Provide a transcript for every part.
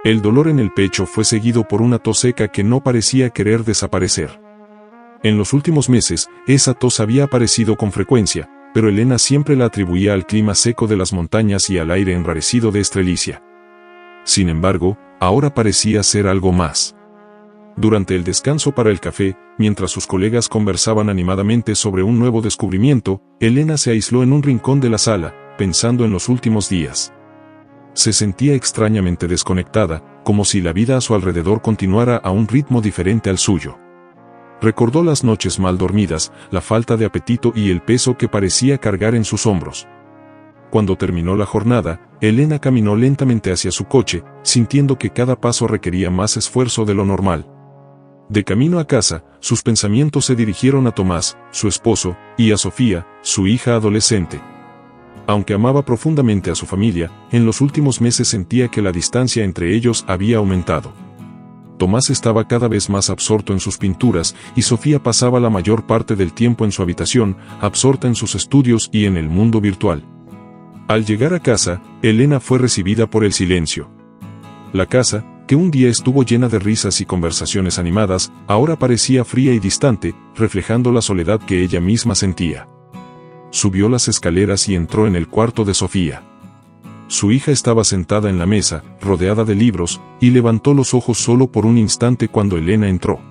El dolor en el pecho fue seguido por una tos seca que no parecía querer desaparecer. En los últimos meses, esa tos había aparecido con frecuencia, pero Elena siempre la atribuía al clima seco de las montañas y al aire enrarecido de Strelitzia. Sin embargo, ahora parecía ser algo más. Durante el descanso para el café, mientras sus colegas conversaban animadamente sobre un nuevo descubrimiento, Elena se aisló en un rincón de la sala, pensando en los últimos días. Se sentía extrañamente desconectada, como si la vida a su alrededor continuara a un ritmo diferente al suyo. Recordó las noches mal dormidas, la falta de apetito y el peso que parecía cargar en sus hombros. Cuando terminó la jornada, Elena caminó lentamente hacia su coche, sintiendo que cada paso requería más esfuerzo de lo normal. De camino a casa, sus pensamientos se dirigieron a Tomás, su esposo, y a Sofía, su hija adolescente. Aunque amaba profundamente a su familia, en los últimos meses sentía que la distancia entre ellos había aumentado. Tomás estaba cada vez más absorto en sus pinturas, y Sofía pasaba la mayor parte del tiempo en su habitación, absorta en sus estudios y en el mundo virtual. Al llegar a casa, Elena fue recibida por el silencio. La casa, que un día estuvo llena de risas y conversaciones animadas, ahora parecía fría y distante, reflejando la soledad que ella misma sentía. Subió las escaleras y entró en el cuarto de Sofía. Su hija estaba sentada en la mesa, rodeada de libros, y levantó los ojos solo por un instante cuando Elena entró.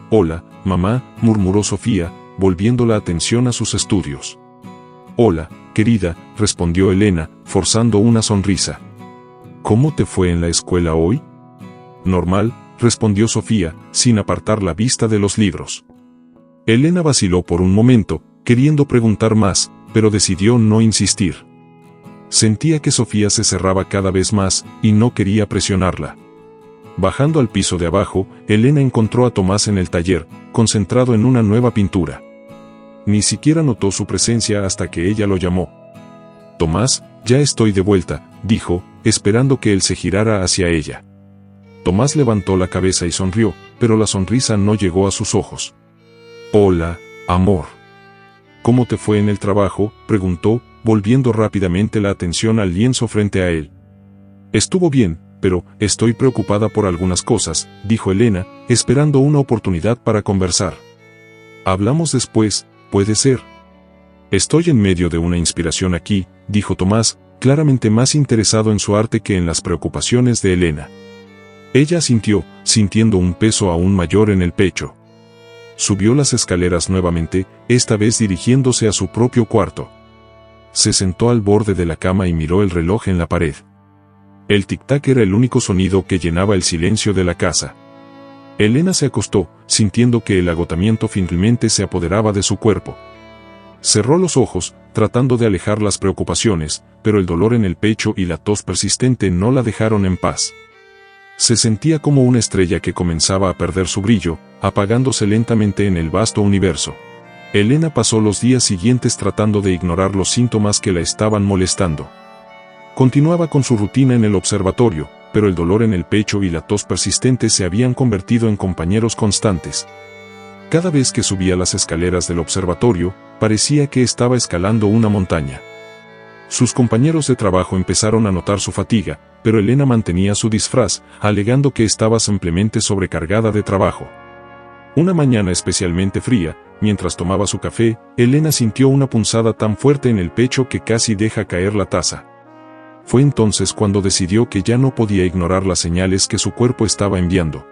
«Hola, mamá», murmuró Sofía, volviendo la atención a sus estudios. «Hola, querida», respondió Elena, forzando una sonrisa. «¿Cómo te fue en la escuela hoy?» «Normal», respondió Sofía, sin apartar la vista de los libros. Elena vaciló por un momento, queriendo preguntar más, pero decidió no insistir. Sentía que Sofía se cerraba cada vez más, y no quería presionarla. Bajando al piso de abajo, Elena encontró a Tomás en el taller, concentrado en una nueva pintura. Ni siquiera notó su presencia hasta que ella lo llamó. «Tomás, ya estoy de vuelta», dijo, esperando que él se girara hacia ella. Tomás levantó la cabeza y sonrió, pero la sonrisa no llegó a sus ojos. «Hola, amor. ¿Cómo te fue en el trabajo?», preguntó, volviendo rápidamente la atención al lienzo frente a él. «Estuvo bien, pero estoy preocupada por algunas cosas», dijo Elena, esperando una oportunidad para conversar. «Hablamos después, puede ser». «Estoy en medio de una inspiración aquí», dijo Tomás, claramente más interesado en su arte que en las preocupaciones de Elena. Ella asintió, sintiendo un peso aún mayor en el pecho. Subió las escaleras nuevamente, esta vez dirigiéndose a su propio cuarto. Se sentó al borde de la cama y miró el reloj en la pared. El tic-tac era el único sonido que llenaba el silencio de la casa. Elena se acostó, sintiendo que el agotamiento finalmente se apoderaba de su cuerpo. Cerró los ojos, tratando de alejar las preocupaciones, pero el dolor en el pecho y la tos persistente no la dejaron en paz. Se sentía como una estrella que comenzaba a perder su brillo, apagándose lentamente en el vasto universo. Elena pasó los días siguientes tratando de ignorar los síntomas que la estaban molestando. Continuaba con su rutina en el observatorio, pero el dolor en el pecho y la tos persistente se habían convertido en compañeros constantes. Cada vez que subía las escaleras del observatorio, parecía que estaba escalando una montaña. Sus compañeros de trabajo empezaron a notar su fatiga, pero Elena mantenía su disfraz, alegando que estaba simplemente sobrecargada de trabajo. Una mañana especialmente fría, mientras tomaba su café, Elena sintió una punzada tan fuerte en el pecho que casi deja caer la taza. Fue entonces cuando decidió que ya no podía ignorar las señales que su cuerpo estaba enviando.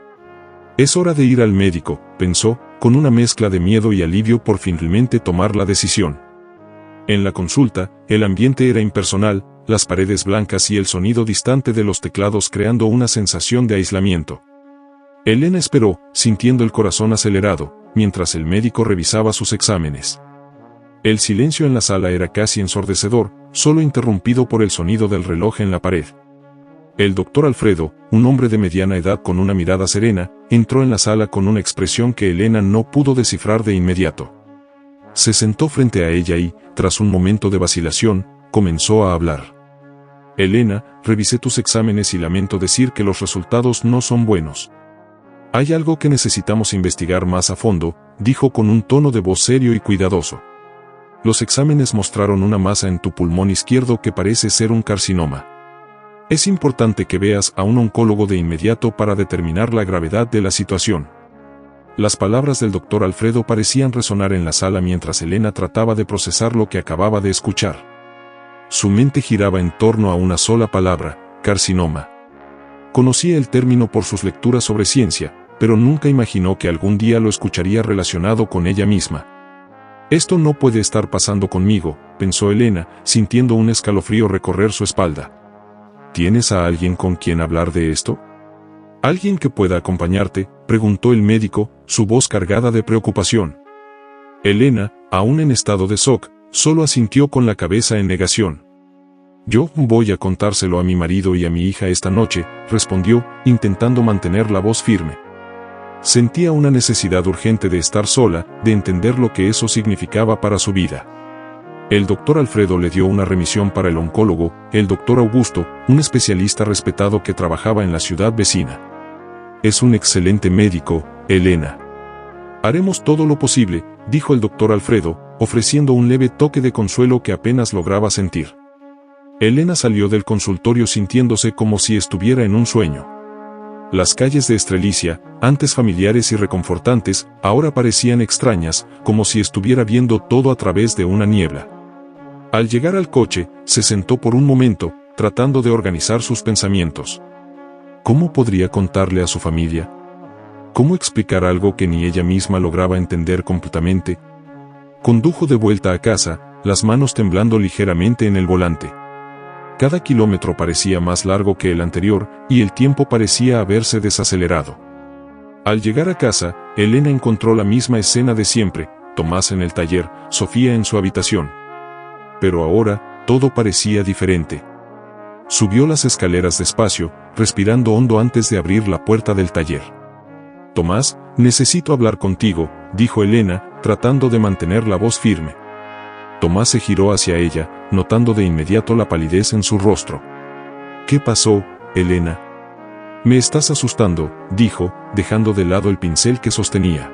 «Es hora de ir al médico», pensó, con una mezcla de miedo y alivio por finalmente tomar la decisión. En la consulta, el ambiente era impersonal, las paredes blancas y el sonido distante de los teclados creando una sensación de aislamiento. Elena esperó, sintiendo el corazón acelerado, mientras el médico revisaba sus exámenes. El silencio en la sala era casi ensordecedor, solo interrumpido por el sonido del reloj en la pared. El doctor Alfredo, un hombre de mediana edad con una mirada serena, entró en la sala con una expresión que Elena no pudo descifrar de inmediato. Se sentó frente a ella y, tras un momento de vacilación, comenzó a hablar. «Elena, revisé tus exámenes y lamento decir que los resultados no son buenos. Hay algo que necesitamos investigar más a fondo», dijo con un tono de voz serio y cuidadoso. «Los exámenes mostraron una masa en tu pulmón izquierdo que parece ser un carcinoma. Es importante que veas a un oncólogo de inmediato para determinar la gravedad de la situación. Las palabras del doctor Alfredo parecían resonar en la sala mientras Elena trataba de procesar lo que acababa de escuchar. Su mente giraba en torno a una sola palabra: carcinoma. Conocía el término por sus lecturas sobre ciencia, pero nunca imaginó que algún día lo escucharía relacionado con ella misma. Esto no puede estar pasando conmigo, pensó Elena, sintiendo un escalofrío recorrer su espalda. ¿Tienes a alguien con quien hablar de esto? ¿Alguien que pueda acompañarte?, preguntó el médico, su voz cargada de preocupación. Elena, aún en estado de shock, solo asintió con la cabeza en negación. Yo voy a contárselo a mi marido y a mi hija esta noche, respondió, intentando mantener la voz firme. Sentía una necesidad urgente de estar sola, de entender lo que eso significaba para su vida. El doctor Alfredo le dio una remisión para el oncólogo, el doctor Augusto, un especialista respetado que trabajaba en la ciudad vecina. Es un excelente médico, Elena. Haremos todo lo posible, dijo el doctor Alfredo, ofreciendo un leve toque de consuelo que apenas lograba sentir. Elena salió del consultorio sintiéndose como si estuviera en un sueño. Las calles de Estrelicia, antes familiares y reconfortantes, ahora parecían extrañas, como si estuviera viendo todo a través de una niebla. Al llegar al coche, se sentó por un momento, tratando de organizar sus pensamientos. ¿Cómo podría contarle a su familia? ¿Cómo explicar algo que ni ella misma lograba entender completamente? Condujo de vuelta a casa, las manos temblando ligeramente en el volante. Cada kilómetro parecía más largo que el anterior, y el tiempo parecía haberse desacelerado. Al llegar a casa, Elena encontró la misma escena de siempre: Tomás en el taller, Sofía en su habitación. Pero ahora, todo parecía diferente. Subió las escaleras despacio, respirando hondo antes de abrir la puerta del taller. Tomás, necesito hablar contigo, dijo Elena, tratando de mantener la voz firme. Tomás se giró hacia ella, notando de inmediato la palidez en su rostro. ¿Qué pasó, Elena? Me estás asustando, dijo, dejando de lado el pincel que sostenía.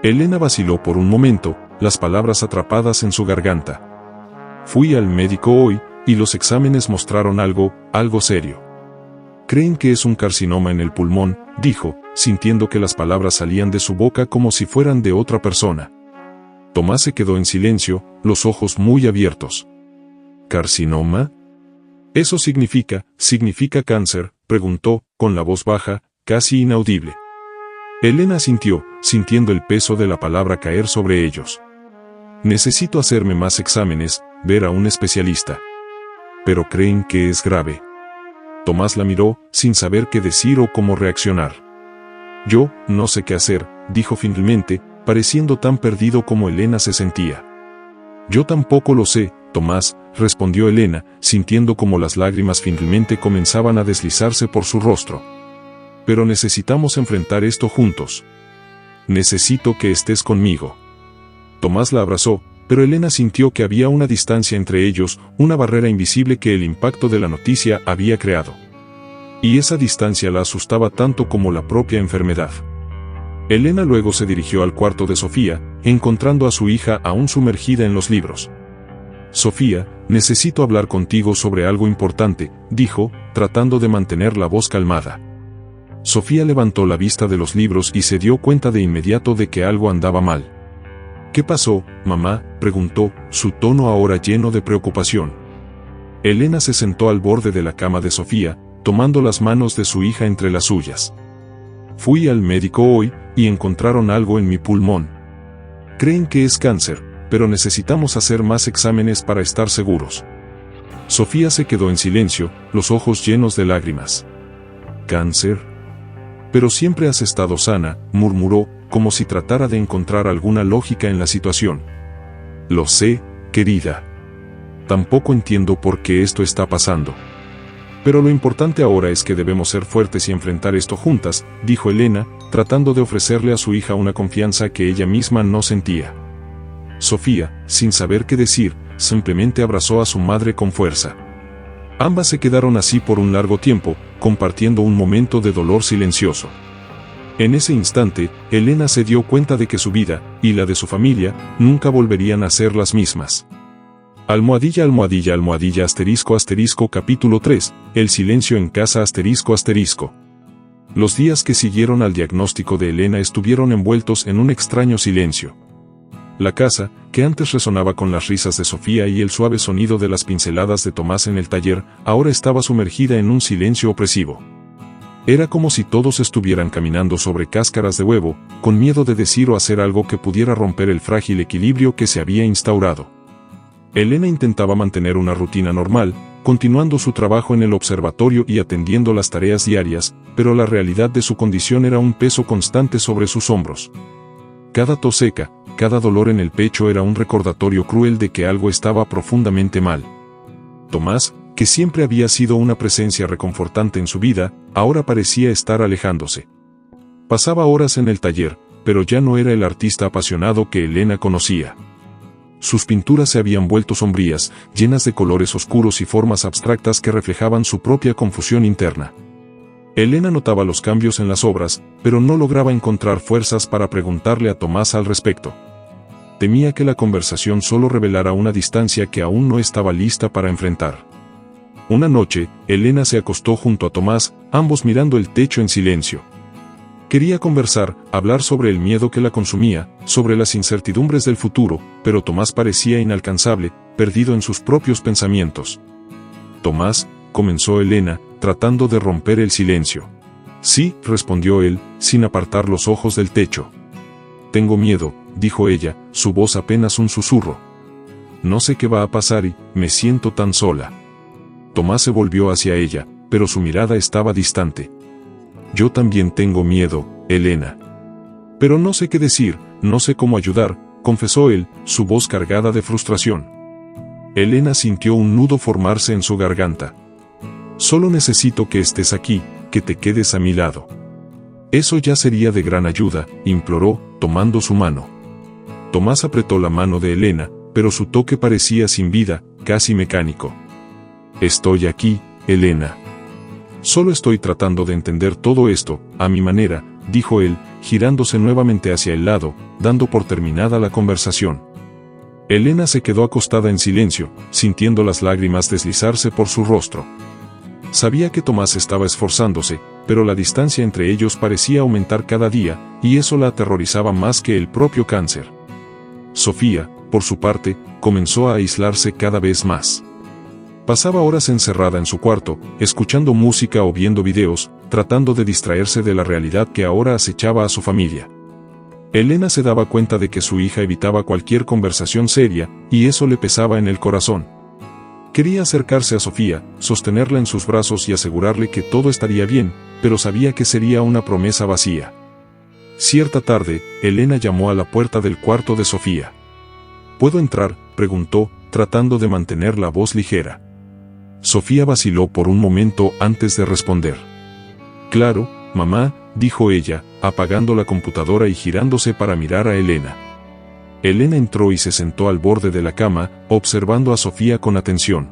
Elena vaciló por un momento, las palabras atrapadas en su garganta. Fui al médico hoy, y los exámenes mostraron algo serio. Creen que es un carcinoma en el pulmón, dijo, sintiendo que las palabras salían de su boca como si fueran de otra persona. Tomás se quedó en silencio, los ojos muy abiertos. ¿Carcinoma? ¿Eso significa cáncer?, preguntó, con la voz baja, casi inaudible. Elena asintió, sintiendo el peso de la palabra caer sobre ellos. Necesito hacerme más exámenes, ver a un especialista. Pero creen que es grave. Tomás la miró, sin saber qué decir o cómo reaccionar. Yo no sé qué hacer, dijo finalmente, pareciendo tan perdido como Elena se sentía. Yo tampoco lo sé, Tomás, respondió Elena, sintiendo como las lágrimas finalmente comenzaban a deslizarse por su rostro. Pero necesitamos enfrentar esto juntos. Necesito que estés conmigo. Tomás la abrazó, pero Elena sintió que había una distancia entre ellos, una barrera invisible que el impacto de la noticia había creado. Y esa distancia la asustaba tanto como la propia enfermedad. Elena luego se dirigió al cuarto de Sofía, encontrando a su hija aún sumergida en los libros. Sofía, necesito hablar contigo sobre algo importante, dijo, tratando de mantener la voz calmada. Sofía levantó la vista de los libros y se dio cuenta de inmediato de que algo andaba mal. ¿Qué pasó, mamá?, preguntó, su tono ahora lleno de preocupación. Elena se sentó al borde de la cama de Sofía, tomando las manos de su hija entre las suyas. Fui al médico hoy, y encontraron algo en mi pulmón. Creen que es cáncer, pero necesitamos hacer más exámenes para estar seguros. Sofía se quedó en silencio, los ojos llenos de lágrimas. ¿Cáncer? Pero siempre has estado sana, murmuró, como si tratara de encontrar alguna lógica en la situación. Lo sé, querida. Tampoco entiendo por qué esto está pasando. Pero lo importante ahora es que debemos ser fuertes y enfrentar esto juntas, dijo Elena, tratando de ofrecerle a su hija una confianza que ella misma no sentía. Sofía, sin saber qué decir, simplemente abrazó a su madre con fuerza. Ambas se quedaron así por un largo tiempo, compartiendo un momento de dolor silencioso. En ese instante, Elena se dio cuenta de que su vida, y la de su familia, nunca volverían a ser las mismas. Almohadilla, almohadilla, almohadilla, asterisco, asterisco, capítulo 3, el silencio en casa, asterisco, asterisco. Los días que siguieron al diagnóstico de Elena estuvieron envueltos en un extraño silencio. La casa, que antes resonaba con las risas de Sofía y el suave sonido de las pinceladas de Tomás en el taller, ahora estaba sumergida en un silencio opresivo. Era como si todos estuvieran caminando sobre cáscaras de huevo, con miedo de decir o hacer algo que pudiera romper el frágil equilibrio que se había instaurado. Elena intentaba mantener una rutina normal, continuando su trabajo en el observatorio y atendiendo las tareas diarias, pero la realidad de su condición era un peso constante sobre sus hombros. Cada tos seca, cada dolor en el pecho era un recordatorio cruel de que algo estaba profundamente mal. Tomás, que siempre había sido una presencia reconfortante en su vida, ahora parecía estar alejándose. Pasaba horas en el taller, pero ya no era el artista apasionado que Elena conocía. Sus pinturas se habían vuelto sombrías, llenas de colores oscuros y formas abstractas que reflejaban su propia confusión interna. Elena notaba los cambios en las obras, pero no lograba encontrar fuerzas para preguntarle a Tomás al respecto. Temía que la conversación solo revelara una distancia que aún no estaba lista para enfrentar. Una noche, Elena se acostó junto a Tomás, ambos mirando el techo en silencio. Quería conversar, hablar sobre el miedo que la consumía, sobre las incertidumbres del futuro, pero Tomás parecía inalcanzable, perdido en sus propios pensamientos. «Tomás», comenzó Elena, tratando de romper el silencio. «Sí», respondió él, sin apartar los ojos del techo. «Tengo miedo», dijo ella, su voz apenas un susurro. «No sé qué va a pasar y me siento tan sola». Tomás se volvió hacia ella, pero su mirada estaba distante. «Yo también tengo miedo, Elena. Pero no sé qué decir, no sé cómo ayudar», confesó él, su voz cargada de frustración. Elena sintió un nudo formarse en su garganta. «Solo necesito que estés aquí, que te quedes a mi lado». «Eso ya sería de gran ayuda», imploró, tomando su mano. Tomás apretó la mano de Elena, pero su toque parecía sin vida, casi mecánico. «Estoy aquí, Elena. Solo estoy tratando de entender todo esto, a mi manera», dijo él, girándose nuevamente hacia el lado, dando por terminada la conversación. Elena se quedó acostada en silencio, sintiendo las lágrimas deslizarse por su rostro. Sabía que Tomás estaba esforzándose, pero la distancia entre ellos parecía aumentar cada día, y eso la aterrorizaba más que el propio cáncer. Sofía, por su parte, comenzó a aislarse cada vez más. Pasaba horas encerrada en su cuarto, escuchando música o viendo videos, tratando de distraerse de la realidad que ahora acechaba a su familia. Elena se daba cuenta de que su hija evitaba cualquier conversación seria, y eso le pesaba en el corazón. Quería acercarse a Sofía, sostenerla en sus brazos y asegurarle que todo estaría bien, pero sabía que sería una promesa vacía. Cierta tarde, Elena llamó a la puerta del cuarto de Sofía. «¿Puedo entrar?», preguntó, tratando de mantener la voz ligera. Sofía vaciló por un momento antes de responder. «Claro, mamá», dijo ella, apagando la computadora y girándose para mirar a Elena. Elena entró y se sentó al borde de la cama, observando a Sofía con atención.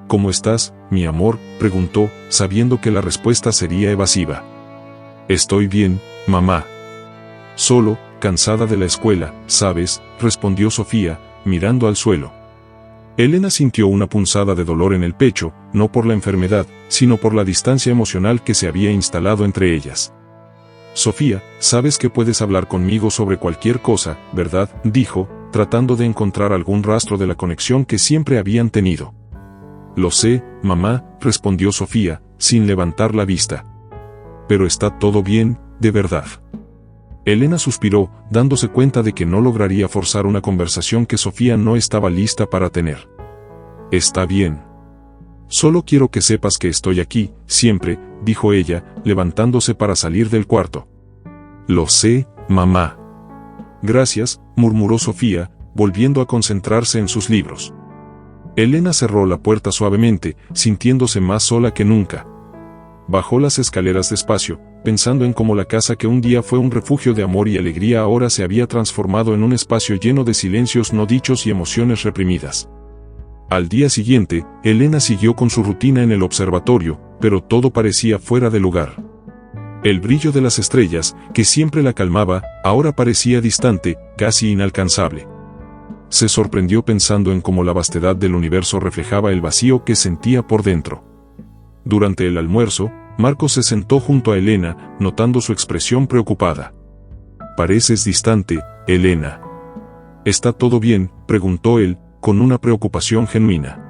«¿Cómo estás, mi amor?», preguntó, sabiendo que la respuesta sería evasiva. «Estoy bien, mamá. Solo, cansada de la escuela, ¿sabes?», respondió Sofía, mirando al suelo. Elena sintió una punzada de dolor en el pecho, no por la enfermedad, sino por la distancia emocional que se había instalado entre ellas. «Sofía, sabes que puedes hablar conmigo sobre cualquier cosa, ¿verdad?», dijo, tratando de encontrar algún rastro de la conexión que siempre habían tenido. «Lo sé, mamá», respondió Sofía, sin levantar la vista. «Pero está todo bien, de verdad». Elena suspiró, dándose cuenta de que no lograría forzar una conversación que Sofía no estaba lista para tener. «Está bien. Solo quiero que sepas que estoy aquí, siempre», dijo ella, levantándose para salir del cuarto. «Lo sé, mamá». «Gracias», murmuró Sofía, volviendo a concentrarse en sus libros. Elena cerró la puerta suavemente, sintiéndose más sola que nunca. Bajó las escaleras despacio, pensando en cómo la casa que un día fue un refugio de amor y alegría ahora se había transformado en un espacio lleno de silencios no dichos y emociones reprimidas. Al día siguiente, Elena siguió con su rutina en el observatorio, pero todo parecía fuera de lugar. El brillo de las estrellas, que siempre la calmaba, ahora parecía distante, casi inalcanzable. se sorprendió pensando en cómo la vastedad del universo reflejaba el vacío que sentía por dentro. Durante el almuerzo, Marcos se sentó junto a Elena, notando su expresión preocupada. «Pareces distante, Elena». «¿Está todo bien?», preguntó él, con una preocupación genuina.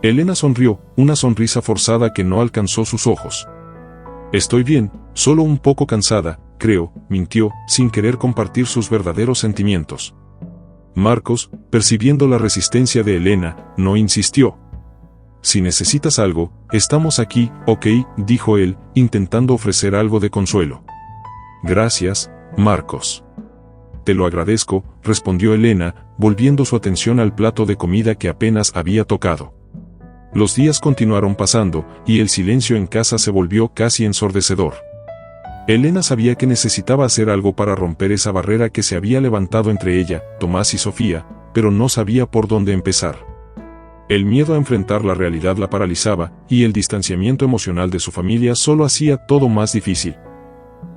Elena sonrió, una sonrisa forzada que no alcanzó sus ojos. «Estoy bien, solo un poco cansada, creo», mintió, sin querer compartir sus verdaderos sentimientos. Marcos, percibiendo la resistencia de Elena, no insistió. «Si necesitas algo, estamos aquí, ¿ok?», dijo él, intentando ofrecer algo de consuelo. «Gracias, Marcos». «Te lo agradezco», respondió Elena, volviendo su atención al plato de comida que apenas había tocado. Los días continuaron pasando, y el silencio en casa se volvió casi ensordecedor. Elena sabía que necesitaba hacer algo para romper esa barrera que se había levantado entre ella, Tomás y Sofía, pero no sabía por dónde empezar. El miedo a enfrentar la realidad la paralizaba, y el distanciamiento emocional de su familia solo hacía todo más difícil.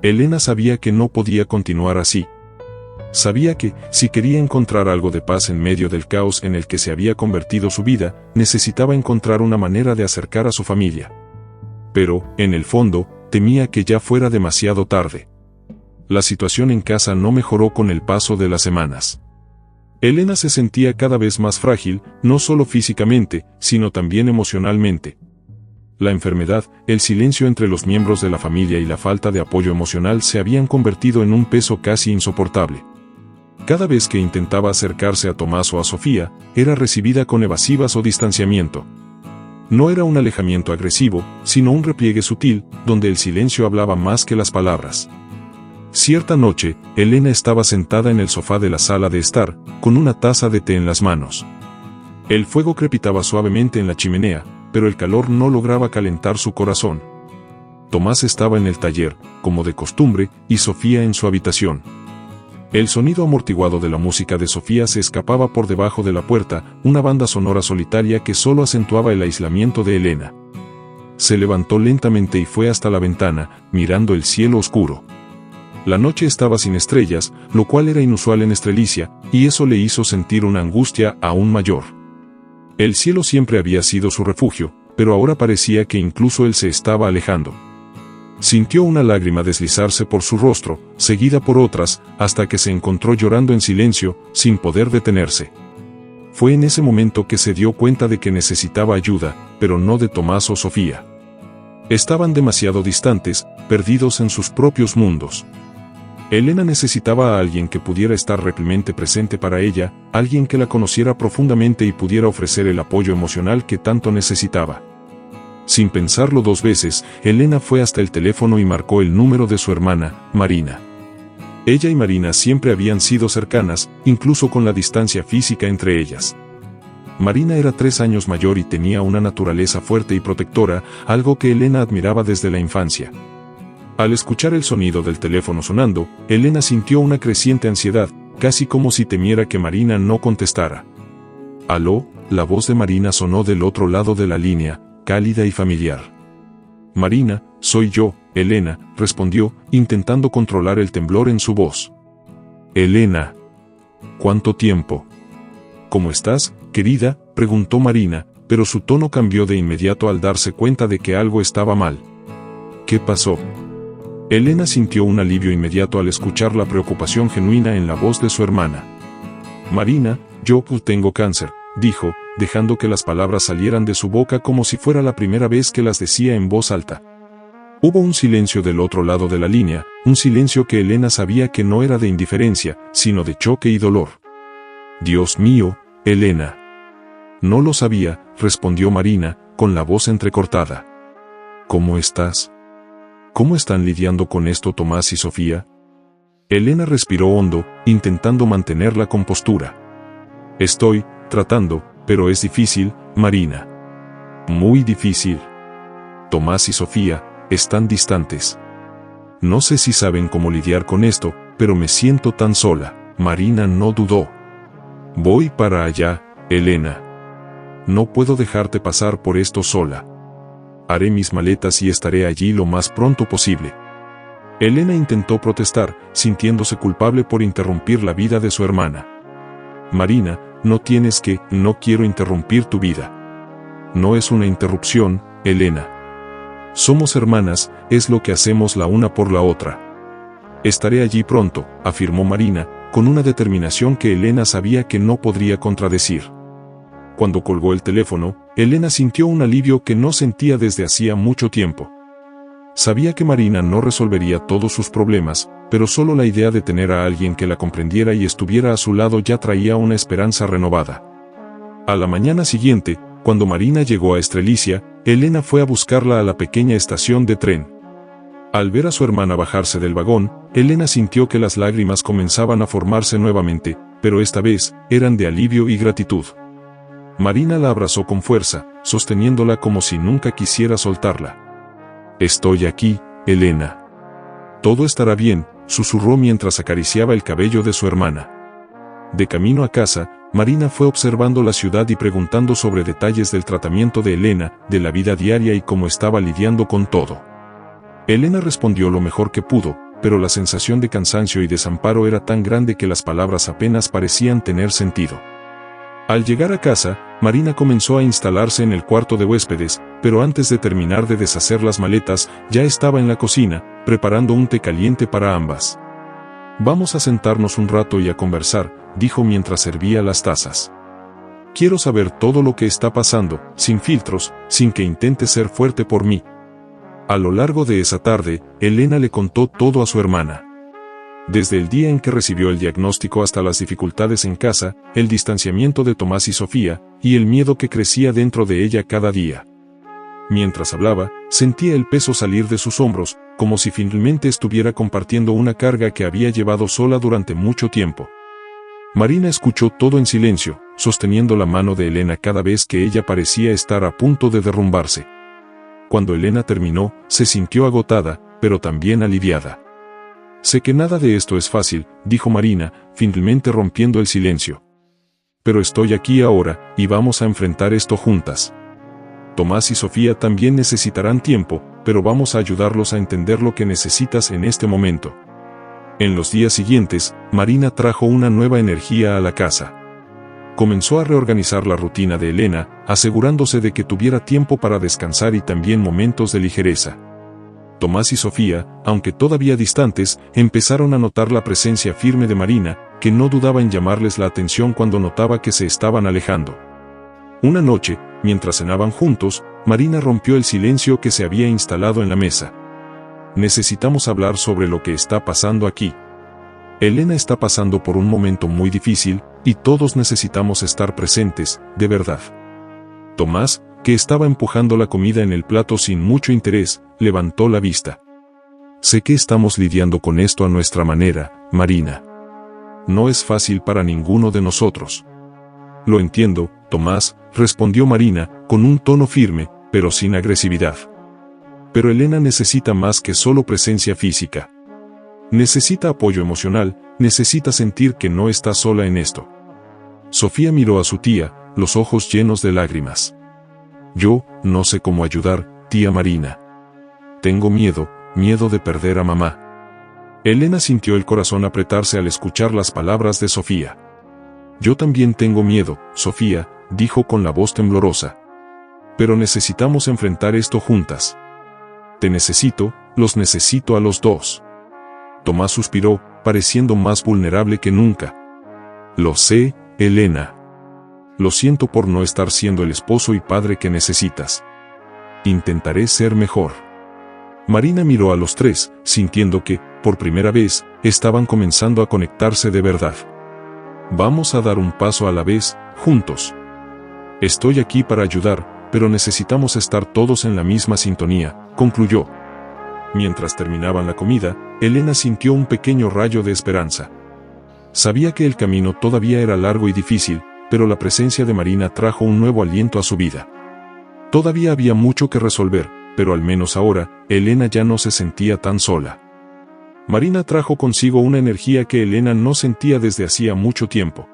Elena sabía que no podía continuar así. Sabía que, si quería encontrar algo de paz en medio del caos en el que se había convertido su vida, necesitaba encontrar una manera de acercar a su familia. Pero, en el fondo, temía que ya fuera demasiado tarde. La situación en casa no mejoró con el paso de las semanas. Elena se sentía cada vez más frágil, no solo físicamente, sino también emocionalmente. La enfermedad, el silencio entre los miembros de la familia y la falta de apoyo emocional se habían convertido en un peso casi insoportable. Cada vez que intentaba acercarse a Tomás o a Sofía, era recibida con evasivas o distanciamiento. No era un alejamiento agresivo, sino un repliegue sutil, donde el silencio hablaba más que las palabras. Cierta noche, Elena estaba sentada en el sofá de la sala de estar, con una taza de té en las manos. El fuego crepitaba suavemente en la chimenea, pero el calor no lograba calentar su corazón. Tomás estaba en el taller, como de costumbre, y Sofía en su habitación. El sonido amortiguado de la música de Sofía se escapaba por debajo de la puerta, una banda sonora solitaria que solo acentuaba el aislamiento de Elena. Se levantó lentamente y fue hasta la ventana, mirando el cielo oscuro. La noche estaba sin estrellas, lo cual era inusual en Estrelicia, y eso le hizo sentir una angustia aún mayor. El cielo siempre había sido su refugio, pero ahora parecía que incluso él se estaba alejando. Sintió una lágrima deslizarse por su rostro, seguida por otras, hasta que se encontró llorando en silencio, sin poder detenerse. Fue en ese momento que se dio cuenta de que necesitaba ayuda, pero no de Tomás o Sofía. Estaban demasiado distantes, perdidos en sus propios mundos. Elena necesitaba a alguien que pudiera estar realmente presente para ella, alguien que la conociera profundamente y pudiera ofrecer el apoyo emocional que tanto necesitaba. Sin pensarlo dos veces, Elena fue hasta el teléfono y marcó el número de su hermana, Marina. Ella y Marina siempre habían sido cercanas, incluso con la distancia física entre ellas. Marina era 3 años mayor y tenía una naturaleza fuerte y protectora, algo que Elena admiraba desde la infancia. Al escuchar el sonido del teléfono sonando, Elena sintió una creciente ansiedad, casi como si temiera que Marina no contestara. «Aló», la voz de Marina sonó del otro lado de la línea, cálida y familiar. «Marina, soy yo», Elena, respondió, intentando controlar el temblor en su voz. «Elena. ¿Cuánto tiempo?» «¿Cómo estás, querida?», preguntó Marina, pero su tono cambió de inmediato al darse cuenta de que algo estaba mal. «¿Qué pasó?». Elena sintió un alivio inmediato al escuchar la preocupación genuina en la voz de su hermana. «Marina, yo tengo cáncer», dijo, dejando que las palabras salieran de su boca como si fuera la primera vez que las decía en voz alta. Hubo un silencio del otro lado de la línea, un silencio que Elena sabía que no era de indiferencia, sino de choque y dolor. «Dios mío, Elena». «No lo sabía», respondió Marina, con la voz entrecortada. «¿Cómo estás? ¿Cómo están lidiando con esto Tomás y Sofía?». Elena respiró hondo, intentando mantener la compostura. «Estoy tratando, pero es difícil, Marina. Muy difícil. Tomás y Sofía están distantes. No sé si saben cómo lidiar con esto, pero me siento tan sola». Marina no dudó. «Voy para allá, Elena. No puedo dejarte pasar por esto sola. Haré mis maletas y estaré allí lo más pronto posible». Elena intentó protestar, sintiéndose culpable por interrumpir la vida de su hermana. «Marina, no tienes que, no quiero interrumpir tu vida. No es una interrupción, Elena. Somos hermanas, es lo que hacemos la una por la otra. Estaré allí pronto, afirmó Marina, con una determinación que Elena sabía que no podría contradecir. Cuando colgó el teléfono, Elena sintió un alivio que no sentía desde hacía mucho tiempo. Sabía que Marina no resolvería todos sus problemas, pero solo la idea de tener a alguien que la comprendiera y estuviera a su lado ya traía una esperanza renovada. A la mañana siguiente, cuando Marina llegó a Estrelicia, Elena fue a buscarla a la pequeña estación de tren. Al ver a su hermana bajarse del vagón, Elena sintió que las lágrimas comenzaban a formarse nuevamente, pero esta vez, eran de alivio y gratitud. Marina la abrazó con fuerza, sosteniéndola como si nunca quisiera soltarla. «Estoy aquí, Elena. Todo estará bien», susurró mientras acariciaba el cabello de su hermana. De camino a casa, Marina fue observando la ciudad y preguntando sobre detalles del tratamiento de Elena, de la vida diaria y cómo estaba lidiando con todo. Elena respondió lo mejor que pudo, pero la sensación de cansancio y desamparo era tan grande que las palabras apenas parecían tener sentido. Al llegar a casa, Marina comenzó a instalarse en el cuarto de huéspedes, pero antes de terminar de deshacer las maletas, ya estaba en la cocina, preparando un té caliente para ambas. «Vamos a sentarnos un rato y a conversar», dijo mientras servía las tazas. «Quiero saber todo lo que está pasando, sin filtros, sin que intentes ser fuerte por mí». A lo largo de esa tarde, Elena le contó todo a su hermana. Desde el día en que recibió el diagnóstico hasta las dificultades en casa, el distanciamiento de Tomás y Sofía, y el miedo que crecía dentro de ella cada día. Mientras hablaba, sentía el peso salir de sus hombros, como si finalmente estuviera compartiendo una carga que había llevado sola durante mucho tiempo. Marina escuchó todo en silencio, sosteniendo la mano de Elena cada vez que ella parecía estar a punto de derrumbarse. Cuando Elena terminó, se sintió agotada, pero también aliviada. «Sé que nada de esto es fácil», dijo Marina, finalmente rompiendo el silencio. «Pero estoy aquí ahora, y vamos a enfrentar esto juntas. Tomás y Sofía también necesitarán tiempo, pero vamos a ayudarlos a entender lo que necesitas en este momento». En los días siguientes, Marina trajo una nueva energía a la casa. Comenzó a reorganizar la rutina de Elena, asegurándose de que tuviera tiempo para descansar y también momentos de ligereza. Tomás y Sofía, aunque todavía distantes, empezaron a notar la presencia firme de Marina, que no dudaba en llamarles la atención cuando notaba que se estaban alejando. Una noche, mientras cenaban juntos, Marina rompió el silencio que se había instalado en la mesa. «Necesitamos hablar sobre lo que está pasando aquí. Elena está pasando por un momento muy difícil, y todos necesitamos estar presentes, de verdad». Tomás, que estaba empujando la comida en el plato sin mucho interés, levantó la vista. «Sé que estamos lidiando con esto a nuestra manera, Marina. No es fácil para ninguno de nosotros». «Lo entiendo, Tomás», respondió Marina, con un tono firme, pero sin agresividad. «Pero Elena necesita más que solo presencia física. Necesita apoyo emocional, necesita sentir que no está sola en esto». Sofía miró a su tía, los ojos llenos de lágrimas. «Yo, no sé cómo ayudar, tía Marina. Tengo miedo de perder a mamá». Elena sintió el corazón apretarse al escuchar las palabras de Sofía. «Yo también tengo miedo, Sofía», dijo con la voz temblorosa. «Pero necesitamos enfrentar esto juntas. Te necesito, los necesito a los dos». Tomás suspiró, pareciendo más vulnerable que nunca. «Lo sé, Elena. Lo siento por no estar siendo el esposo y padre que necesitas. Intentaré ser mejor». Marina miró a los tres, sintiendo que, por primera vez, estaban comenzando a conectarse de verdad. «Vamos a dar un paso a la vez, juntos. Estoy aquí para ayudar, pero necesitamos estar todos en la misma sintonía», concluyó. Mientras terminaban la comida, Elena sintió un pequeño rayo de esperanza. Sabía que el camino todavía era largo y difícil, pero la presencia de Marina trajo un nuevo aliento a su vida. Todavía había mucho que resolver, pero al menos ahora, Elena ya no se sentía tan sola. Marina trajo consigo una energía que Elena no sentía desde hacía mucho tiempo.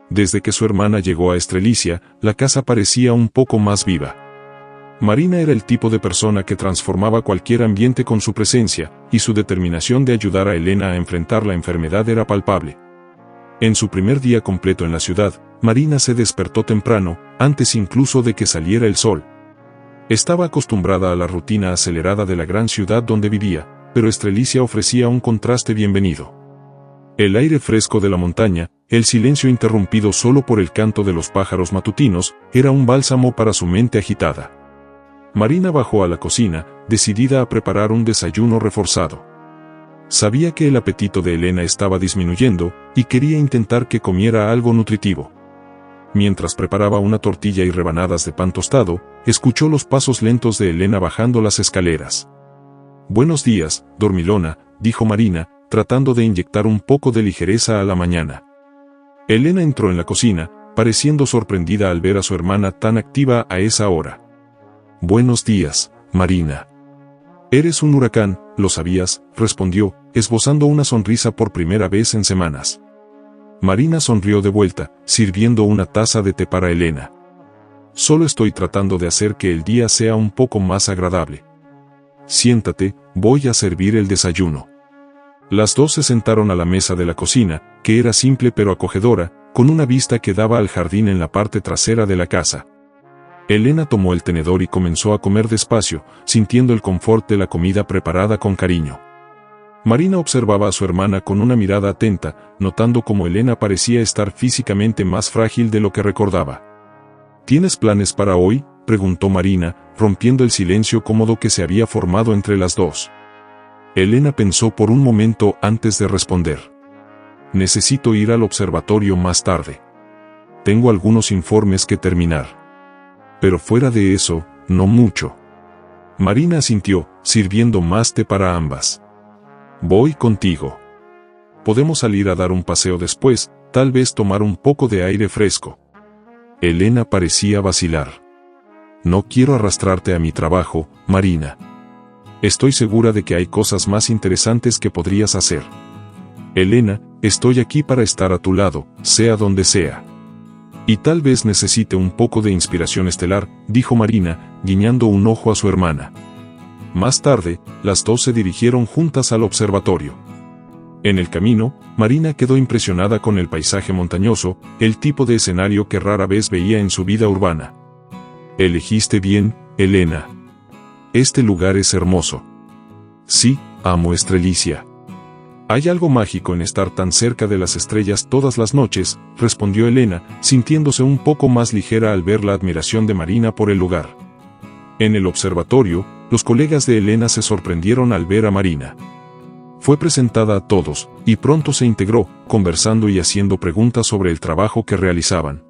Desde que su hermana llegó a Estrelicia, la casa parecía un poco más viva. Marina era el tipo de persona que transformaba cualquier ambiente con su presencia, y su determinación de ayudar a Elena a enfrentar la enfermedad era palpable. En su primer día completo en la ciudad, Marina se despertó temprano, antes incluso de que saliera el sol. Estaba acostumbrada a la rutina acelerada de la gran ciudad donde vivía, pero Estrelicia ofrecía un contraste bienvenido. El aire fresco de la montaña, el silencio interrumpido solo por el canto de los pájaros matutinos, era un bálsamo para su mente agitada. Marina bajó a la cocina, decidida a preparar un desayuno reforzado. Sabía que el apetito de Elena estaba disminuyendo, y quería intentar que comiera algo nutritivo. Mientras preparaba una tortilla y rebanadas de pan tostado, escuchó los pasos lentos de Elena bajando las escaleras. «Buenos días, dormilona», dijo Marina, tratando de inyectar un poco de ligereza a la mañana. Elena entró en la cocina, pareciendo sorprendida al ver a su hermana tan activa a esa hora. «Buenos días, Marina». «Eres un huracán, ¿lo sabías?», respondió, esbozando una sonrisa por primera vez en semanas. Marina sonrió de vuelta, sirviendo una taza de té para Elena. «Solo estoy tratando de hacer que el día sea un poco más agradable. Siéntate, voy a servir el desayuno». Las dos se sentaron a la mesa de la cocina, que era simple pero acogedora, con una vista que daba al jardín en la parte trasera de la casa. Elena tomó el tenedor y comenzó a comer despacio, sintiendo el confort de la comida preparada con cariño. Marina observaba a su hermana con una mirada atenta, notando cómo Elena parecía estar físicamente más frágil de lo que recordaba. «¿Tienes planes para hoy?», preguntó Marina, rompiendo el silencio cómodo que se había formado entre las dos. Elena pensó por un momento antes de responder. «Necesito ir al observatorio más tarde. Tengo algunos informes que terminar. Pero fuera de eso, no mucho». Marina asintió, sirviendo más té para ambas. «Voy contigo. Podemos salir a dar un paseo después, tal vez tomar un poco de aire fresco». Elena parecía vacilar. «No quiero arrastrarte a mi trabajo, Marina. Estoy segura de que hay cosas más interesantes que podrías hacer». «Elena, estoy aquí para estar a tu lado, sea donde sea. Y tal vez necesite un poco de inspiración estelar», dijo Marina, guiñando un ojo a su hermana. Más tarde, las dos se dirigieron juntas al observatorio. En el camino, Marina quedó impresionada con el paisaje montañoso, el tipo de escenario que rara vez veía en su vida urbana. «Elegiste bien, Elena. Este lugar es hermoso». «Sí, amo Estrelicia. Hay algo mágico en estar tan cerca de las estrellas todas las noches», respondió Elena, sintiéndose un poco más ligera al ver la admiración de Marina por el lugar. En el observatorio, los colegas de Elena se sorprendieron al ver a Marina. Fue presentada a todos, y pronto se integró, conversando y haciendo preguntas sobre el trabajo que realizaban.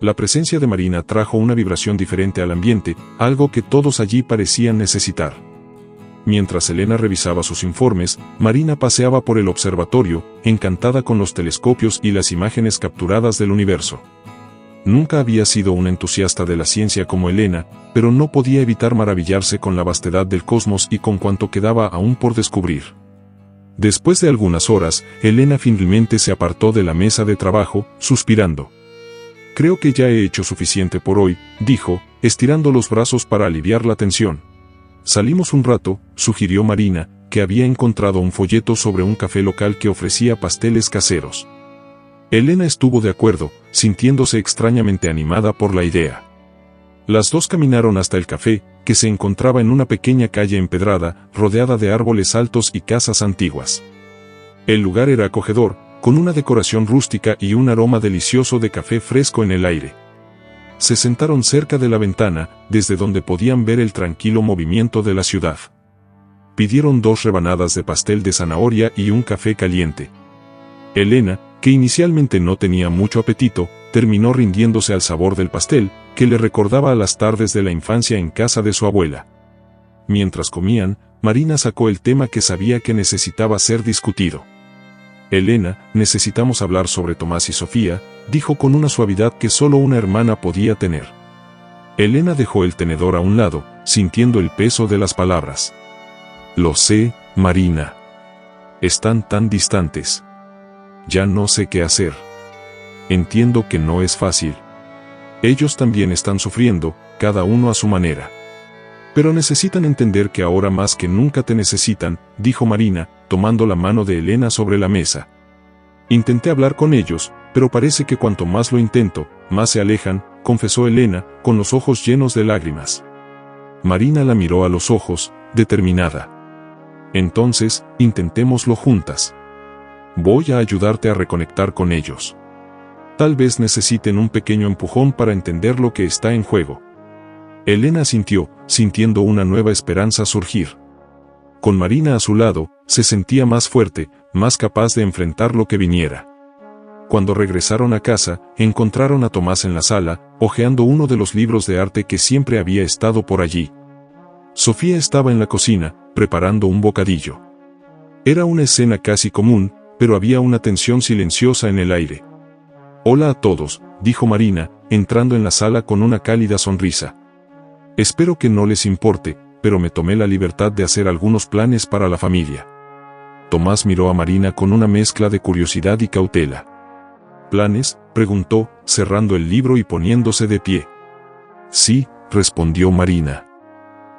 La presencia de Marina trajo una vibración diferente al ambiente, algo que todos allí parecían necesitar. Mientras Elena revisaba sus informes, Marina paseaba por el observatorio, encantada con los telescopios y las imágenes capturadas del universo. Nunca había sido un entusiasta de la ciencia como Elena, pero no podía evitar maravillarse con la vastedad del cosmos y con cuanto quedaba aún por descubrir. Después de algunas horas, Elena finalmente se apartó de la mesa de trabajo, suspirando. «Creo que ya he hecho suficiente por hoy», dijo, estirando los brazos para aliviar la tensión. «Salimos un rato», sugirió Marina, que había encontrado un folleto sobre un café local que ofrecía pasteles caseros. Elena estuvo de acuerdo, sintiéndose extrañamente animada por la idea. Las dos caminaron hasta el café, que se encontraba en una pequeña calle empedrada, rodeada de árboles altos y casas antiguas. El lugar era acogedor, con una decoración rústica y un aroma delicioso de café fresco en el aire. Se sentaron cerca de la ventana, desde donde podían ver el tranquilo movimiento de la ciudad. Pidieron 2 rebanadas de pastel de zanahoria y un café caliente. Elena, que inicialmente no tenía mucho apetito, terminó rindiéndose al sabor del pastel, que le recordaba a las tardes de la infancia en casa de su abuela. Mientras comían, Marina sacó el tema que sabía que necesitaba ser discutido. «Elena, necesitamos hablar sobre Tomás y Sofía», dijo con una suavidad que solo una hermana podía tener. Elena dejó el tenedor a un lado, sintiendo el peso de las palabras. «Lo sé, Marina. Están tan distantes. Ya no sé qué hacer. Entiendo que no es fácil. Ellos también están sufriendo, cada uno a su manera. Pero necesitan entender que ahora más que nunca te necesitan», dijo Marina, tomando la mano de Elena sobre la mesa. Intenté hablar con ellos, pero parece que cuanto más lo intento, más se alejan, confesó Elena, con los ojos llenos de lágrimas. Marina la miró a los ojos, determinada. Entonces, intentémoslo juntas. Voy a ayudarte a reconectar con ellos. Tal vez necesiten un pequeño empujón para entender lo que está en juego. Elena asintió, sintiendo una nueva esperanza surgir. Con Marina a su lado, se sentía más fuerte, más capaz de enfrentar lo que viniera. Cuando regresaron a casa, encontraron a Tomás en la sala, hojeando uno de los libros de arte que siempre había estado por allí. Sofía estaba en la cocina, preparando un bocadillo. Era una escena casi común, pero había una tensión silenciosa en el aire. «Hola a todos», dijo Marina, entrando en la sala con una cálida sonrisa. «Espero que no les importe, pero me tomé la libertad de hacer algunos planes para la familia». Tomás miró a Marina con una mezcla de curiosidad y cautela. «¿Planes?», preguntó, cerrando el libro y poniéndose de pie. «Sí», respondió Marina.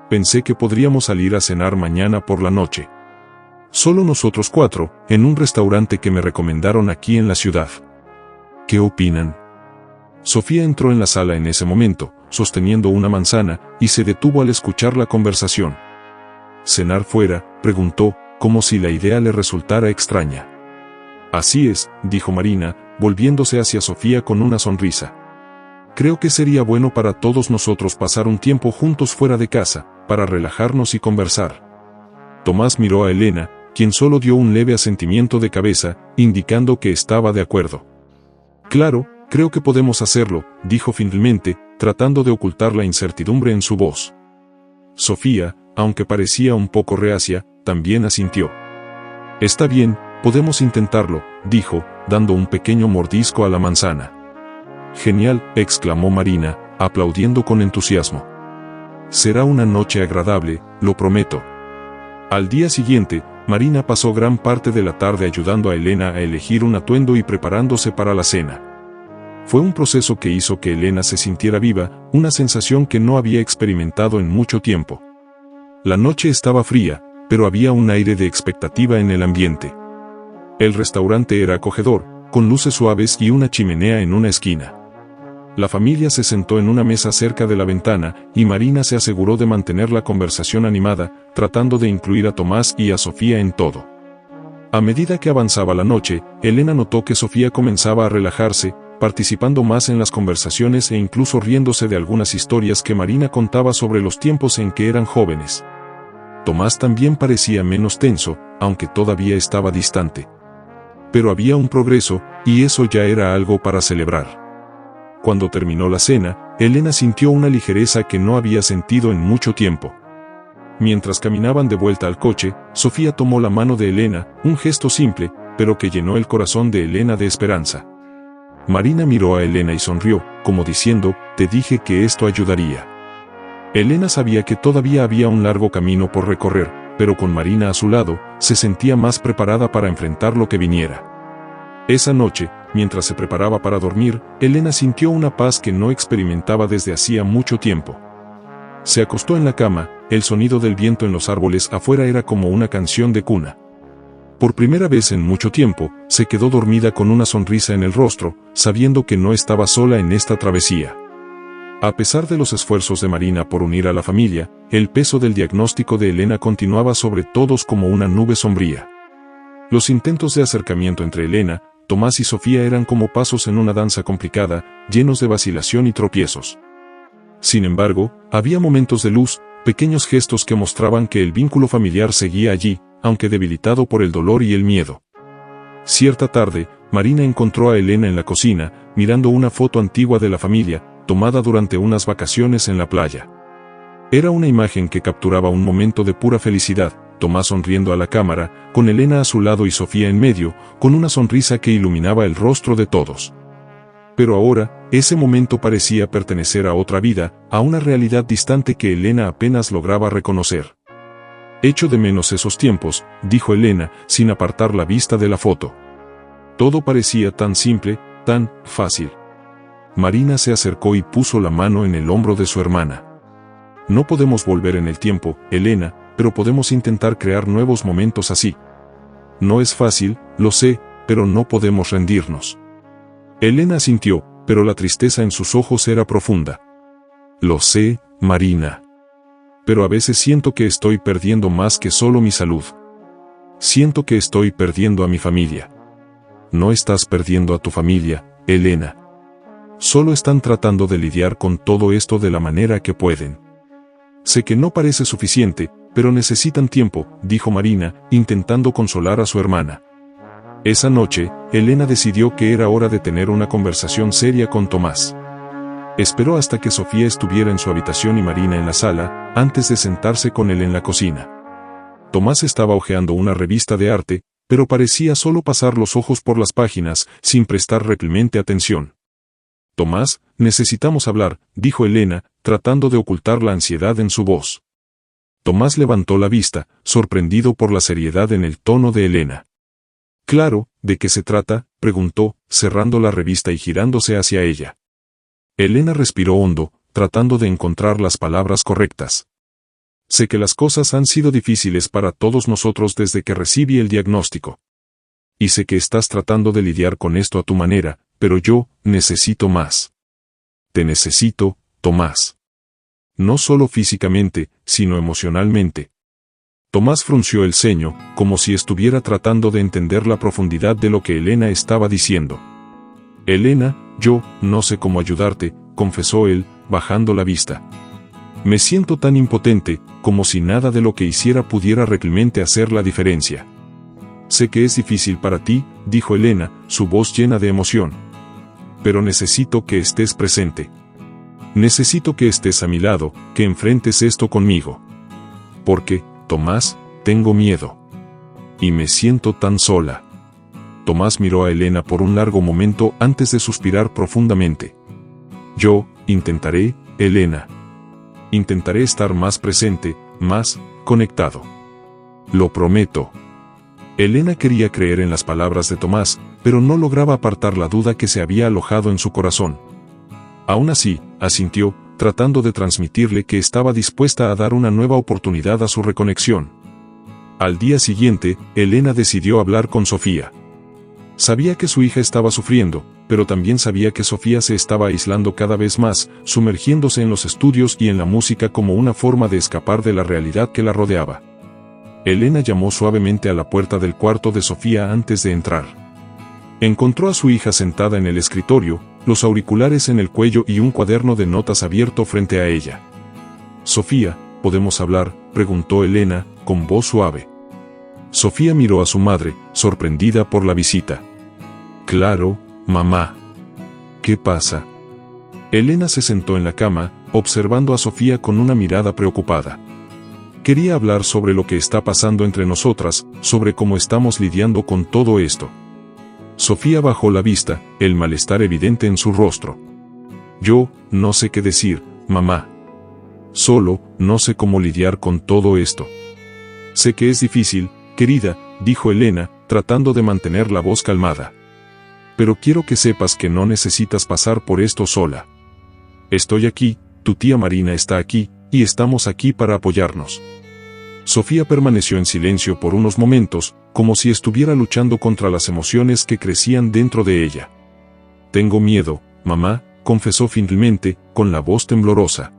«Pensé que podríamos salir a cenar mañana por la noche. Solo nosotros 4, en un restaurante que me recomendaron aquí en la ciudad. ¿Qué opinan?». Sofía entró en la sala en ese momento, sosteniendo una manzana, y se detuvo al escuchar la conversación. «¿Cenar fuera?», preguntó, como si la idea le resultara extraña. «Así es», dijo Marina, volviéndose hacia Sofía con una sonrisa. «Creo que sería bueno para todos nosotros pasar un tiempo juntos fuera de casa, para relajarnos y conversar». Tomás miró a Elena, quien solo dio un leve asentimiento de cabeza, indicando que estaba de acuerdo. «Claro, creo que podemos hacerlo», dijo finalmente, tratando de ocultar la incertidumbre en su voz. Sofía, aunque parecía un poco reacia, también asintió. «Está bien, podemos intentarlo», dijo, dando un pequeño mordisco a la manzana. «Genial», exclamó Marina, aplaudiendo con entusiasmo. «Será una noche agradable, lo prometo». Al día siguiente, Marina pasó gran parte de la tarde ayudando a Elena a elegir un atuendo y preparándose para la cena. Fue un proceso que hizo que Elena se sintiera viva, una sensación que no había experimentado en mucho tiempo. La noche estaba fría, pero había un aire de expectativa en el ambiente. El restaurante era acogedor, con luces suaves y una chimenea en una esquina. La familia se sentó en una mesa cerca de la ventana, y Marina se aseguró de mantener la conversación animada, tratando de incluir a Tomás y a Sofía en todo. A medida que avanzaba la noche, Elena notó que Sofía comenzaba a relajarse, participando más en las conversaciones e incluso riéndose de algunas historias que Marina contaba sobre los tiempos en que eran jóvenes. Tomás también parecía menos tenso, aunque todavía estaba distante. Pero había un progreso, y eso ya era algo para celebrar. Cuando terminó la cena, Elena sintió una ligereza que no había sentido en mucho tiempo. Mientras caminaban de vuelta al coche, Sofía tomó la mano de Elena, un gesto simple, pero que llenó el corazón de Elena de esperanza. Marina miró a Elena y sonrió, como diciendo, «Te dije que esto ayudaría». Elena sabía que todavía había un largo camino por recorrer, pero con Marina a su lado, se sentía más preparada para enfrentar lo que viniera. Esa noche, mientras se preparaba para dormir, Elena sintió una paz que no experimentaba desde hacía mucho tiempo. Se acostó en la cama, el sonido del viento en los árboles afuera era como una canción de cuna. Por primera vez en mucho tiempo, se quedó dormida con una sonrisa en el rostro, sabiendo que no estaba sola en esta travesía. A pesar de los esfuerzos de Marina por unir a la familia, el peso del diagnóstico de Elena continuaba sobre todos como una nube sombría. Los intentos de acercamiento entre Elena, Tomás y Sofía eran como pasos en una danza complicada, llenos de vacilación y tropiezos. Sin embargo, había momentos de luz, pequeños gestos que mostraban que el vínculo familiar seguía allí, aunque debilitado por el dolor y el miedo. Cierta tarde, Marina encontró a Elena en la cocina, mirando una foto antigua de la familia, tomada durante unas vacaciones en la playa. Era una imagen que capturaba un momento de pura felicidad, Tomás sonriendo a la cámara, con Elena a su lado y Sofía en medio, con una sonrisa que iluminaba el rostro de todos. Pero ahora, ese momento parecía pertenecer a otra vida, a una realidad distante que Elena apenas lograba reconocer. «Echo de menos esos tiempos», dijo Elena, sin apartar la vista de la foto. Todo parecía tan simple, tan fácil. Marina se acercó y puso la mano en el hombro de su hermana. «No podemos volver en el tiempo, Elena, pero podemos intentar crear nuevos momentos así. No es fácil, lo sé, pero no podemos rendirnos. Elena asintió, pero la tristeza en sus ojos era profunda. Lo sé, Marina. Pero a veces siento que estoy perdiendo más que solo mi salud. Siento que estoy perdiendo a mi familia. No estás perdiendo a tu familia, Elena. Solo están tratando de lidiar con todo esto de la manera que pueden. Sé que no parece suficiente, pero necesitan tiempo, dijo Marina, intentando consolar a su hermana. Esa noche, Elena decidió que era hora de tener una conversación seria con Tomás. Esperó hasta que Sofía estuviera en su habitación y Marina en la sala, antes de sentarse con él en la cocina. Tomás estaba hojeando una revista de arte, pero parecía solo pasar los ojos por las páginas, sin prestar realmente atención. Tomás, necesitamos hablar, dijo Elena, tratando de ocultar la ansiedad en su voz. Tomás levantó la vista, sorprendido por la seriedad en el tono de Elena. Claro, ¿de qué se trata?, preguntó, cerrando la revista y girándose hacia ella. Elena respiró hondo, tratando de encontrar las palabras correctas. Sé que las cosas han sido difíciles para todos nosotros desde que recibí el diagnóstico. Y sé que estás tratando de lidiar con esto a tu manera, pero yo necesito más. Te necesito, Tomás. No solo físicamente, sino emocionalmente. Tomás frunció el ceño, como si estuviera tratando de entender la profundidad de lo que Elena estaba diciendo. Elena, yo no sé cómo ayudarte, confesó él, bajando la vista. Me siento tan impotente, como si nada de lo que hiciera pudiera realmente hacer la diferencia. Sé que es difícil para ti, dijo Elena, su voz llena de emoción. Pero necesito que estés presente. Necesito que estés a mi lado, que enfrentes esto conmigo. Porque, Tomás, tengo miedo. Y me siento tan sola. Tomás miró a Elena por un largo momento antes de suspirar profundamente. Yo, intentaré, Elena. Intentaré estar más presente, más conectado. Lo prometo. Elena quería creer en las palabras de Tomás, pero no lograba apartar la duda que se había alojado en su corazón. Aún así, asintió, tratando de transmitirle que estaba dispuesta a dar una nueva oportunidad a su reconexión. Al día siguiente, Elena decidió hablar con Sofía. Sabía que su hija estaba sufriendo, pero también sabía que Sofía se estaba aislando cada vez más, sumergiéndose en los estudios y en la música como una forma de escapar de la realidad que la rodeaba. Elena llamó suavemente a la puerta del cuarto de Sofía antes de entrar. Encontró a su hija sentada en el escritorio, los auriculares en el cuello y un cuaderno de notas abierto frente a ella. «Sofía, ¿podemos hablar?», preguntó Elena, con voz suave. Sofía miró a su madre, sorprendida por la visita. «Claro, mamá. ¿Qué pasa?». Elena se sentó en la cama, observando a Sofía con una mirada preocupada. Quería hablar sobre lo que está pasando entre nosotras, sobre cómo estamos lidiando con todo esto. Sofía bajó la vista, el malestar evidente en su rostro. «Yo no sé qué decir, mamá. Solo, no sé cómo lidiar con todo esto». «Sé que es difícil, querida», dijo Elena, tratando de mantener la voz calmada. «Pero quiero que sepas que no necesitas pasar por esto sola. Estoy aquí, tu tía Marina está aquí, y estamos aquí para apoyarnos». Sofía permaneció en silencio por unos momentos, como si estuviera luchando contra las emociones que crecían dentro de ella. «Tengo miedo, mamá», confesó finalmente, con la voz temblorosa.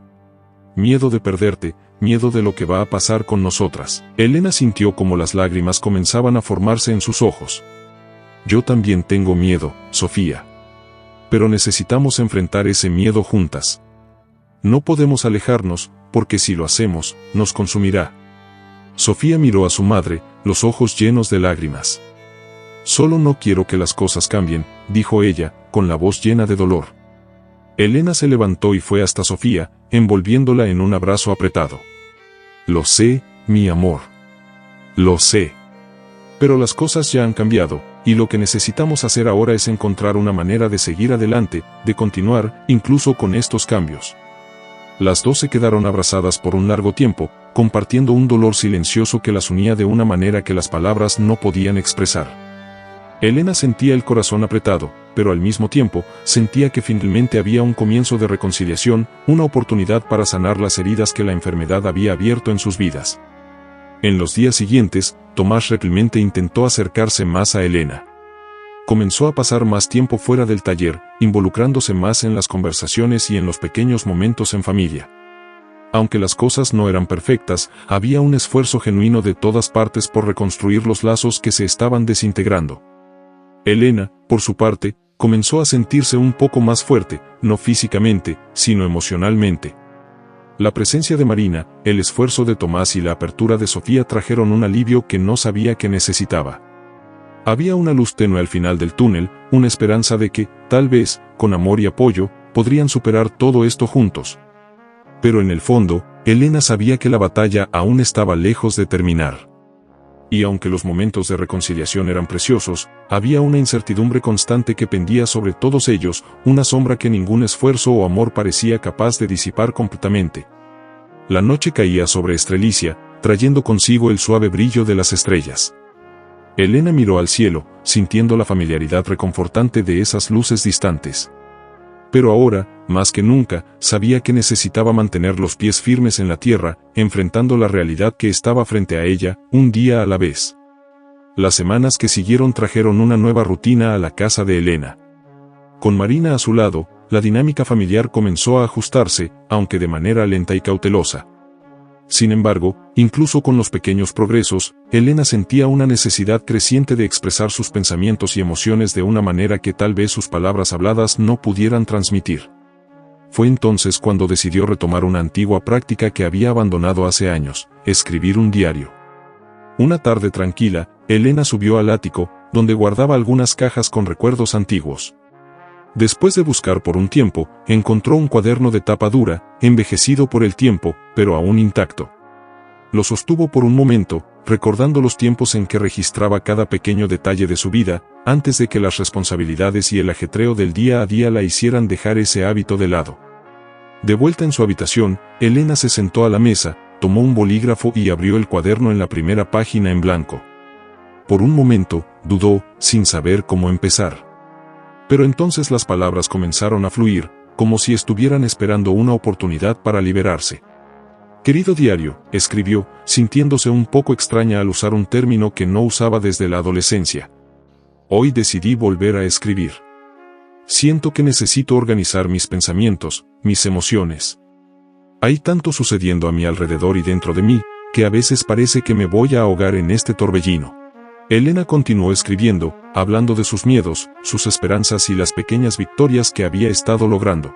«Miedo de perderte, miedo de lo que va a pasar con nosotras». Elena sintió como las lágrimas comenzaban a formarse en sus ojos. «Yo también tengo miedo, Sofía. Pero necesitamos enfrentar ese miedo juntas. No podemos alejarnos, porque si lo hacemos, nos consumirá». Sofía miró a su madre, los ojos llenos de lágrimas. «Solo no quiero que las cosas cambien», dijo ella, con la voz llena de dolor. Elena se levantó y fue hasta Sofía, envolviéndola en un abrazo apretado. «Lo sé, mi amor. Lo sé. Pero las cosas ya han cambiado, y lo que necesitamos hacer ahora es encontrar una manera de seguir adelante, de continuar, incluso con estos cambios». Las dos se quedaron abrazadas por un largo tiempo, compartiendo un dolor silencioso que las unía de una manera que las palabras no podían expresar. Elena sentía el corazón apretado, pero al mismo tiempo, sentía que finalmente había un comienzo de reconciliación, una oportunidad para sanar las heridas que la enfermedad había abierto en sus vidas. En los días siguientes, Tomás realmente intentó acercarse más a Elena. comenzó a pasar más tiempo fuera del taller, involucrándose más en las conversaciones y en los pequeños momentos en familia. Aunque las cosas no eran perfectas, había un esfuerzo genuino de todas partes por reconstruir los lazos que se estaban desintegrando. Elena, por su parte, comenzó a sentirse un poco más fuerte, no físicamente, sino emocionalmente. La presencia de Marina, el esfuerzo de Tomás y la apertura de Sofía trajeron un alivio que no sabía que necesitaba. Había una luz tenue al final del túnel, una esperanza de que, tal vez, con amor y apoyo, podrían superar todo esto juntos. Pero en el fondo, Elena sabía que la batalla aún estaba lejos de terminar. Y aunque los momentos de reconciliación eran preciosos, había una incertidumbre constante que pendía sobre todos ellos, una sombra que ningún esfuerzo o amor parecía capaz de disipar completamente. La noche caía sobre Estrelicia, trayendo consigo el suave brillo de las estrellas. Elena miró al cielo, sintiendo la familiaridad reconfortante de esas luces distantes. Pero ahora, más que nunca, sabía que necesitaba mantener los pies firmes en la tierra, enfrentando la realidad que estaba frente a ella, un día a la vez. Las semanas que siguieron trajeron una nueva rutina a la casa de Elena. Con Marina a su lado, la dinámica familiar comenzó a ajustarse, aunque de manera lenta y cautelosa. Sin embargo, incluso con los pequeños progresos, Elena sentía una necesidad creciente de expresar sus pensamientos y emociones de una manera que tal vez sus palabras habladas no pudieran transmitir. Fue entonces cuando decidió retomar una antigua práctica que había abandonado hace años, escribir un diario. Una tarde tranquila, Elena subió al ático, donde guardaba algunas cajas con recuerdos antiguos. Después de buscar por un tiempo, encontró un cuaderno de tapa dura, envejecido por el tiempo, pero aún intacto. Lo sostuvo por un momento, recordando los tiempos en que registraba cada pequeño detalle de su vida, antes de que las responsabilidades y el ajetreo del día a día la hicieran dejar ese hábito de lado. De vuelta en su habitación, Elena se sentó a la mesa, tomó un bolígrafo y abrió el cuaderno en la primera página en blanco. Por un momento, dudó, sin saber cómo empezar. Pero entonces las palabras comenzaron a fluir, como si estuvieran esperando una oportunidad para liberarse. «Querido diario», escribió, sintiéndose un poco extraña al usar un término que no usaba desde la adolescencia. «Hoy decidí volver a escribir. Siento que necesito organizar mis pensamientos, mis emociones. Hay tanto sucediendo a mi alrededor y dentro de mí, que a veces parece que me voy a ahogar en este torbellino». Elena continuó escribiendo, hablando de sus miedos, sus esperanzas y las pequeñas victorias que había estado logrando.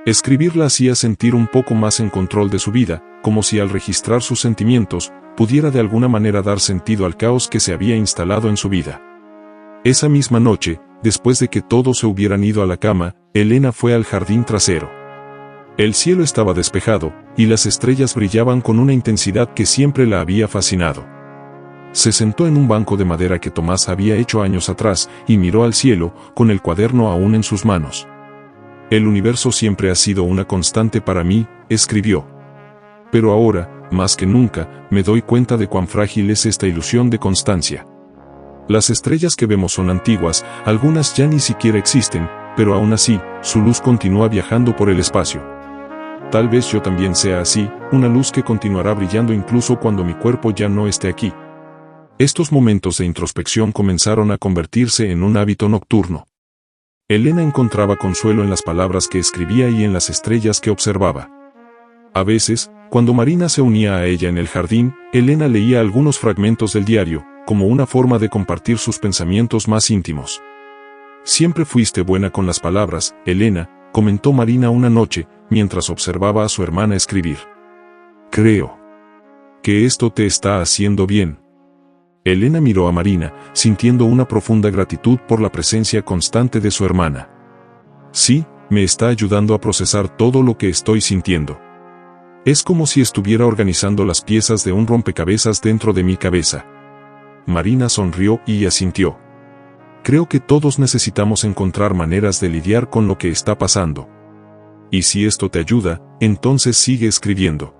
Escribir la hacía sentir un poco más en control de su vida, como si al registrar sus sentimientos, pudiera de alguna manera dar sentido al caos que se había instalado en su vida. Esa misma noche, después de que todos se hubieran ido a la cama, Elena fue al jardín trasero. El cielo estaba despejado, y las estrellas brillaban con una intensidad que siempre la había fascinado. Se sentó en un banco de madera que Tomás había hecho años atrás, y miró al cielo, con el cuaderno aún en sus manos. «El universo siempre ha sido una constante para mí», escribió. «Pero ahora, más que nunca, me doy cuenta de cuán frágil es esta ilusión de constancia. Las estrellas que vemos son antiguas, algunas ya ni siquiera existen, pero aún así, su luz continúa viajando por el espacio. Tal vez yo también sea así, una luz que continuará brillando incluso cuando mi cuerpo ya no esté aquí». Estos momentos de introspección comenzaron a convertirse en un hábito nocturno. Elena encontraba consuelo en las palabras que escribía y en las estrellas que observaba. A veces, cuando Marina se unía a ella en el jardín, Elena leía algunos fragmentos del diario, como una forma de compartir sus pensamientos más íntimos. «Siempre fuiste buena con las palabras, Elena», comentó Marina una noche, mientras observaba a su hermana escribir. «Creo que esto te está haciendo bien». Elena miró a Marina, sintiendo una profunda gratitud por la presencia constante de su hermana. «Sí, me está ayudando a procesar todo lo que estoy sintiendo. Es como si estuviera organizando las piezas de un rompecabezas dentro de mi cabeza». Marina sonrió y asintió. «Creo que todos necesitamos encontrar maneras de lidiar con lo que está pasando. Y si esto te ayuda, entonces sigue escribiendo».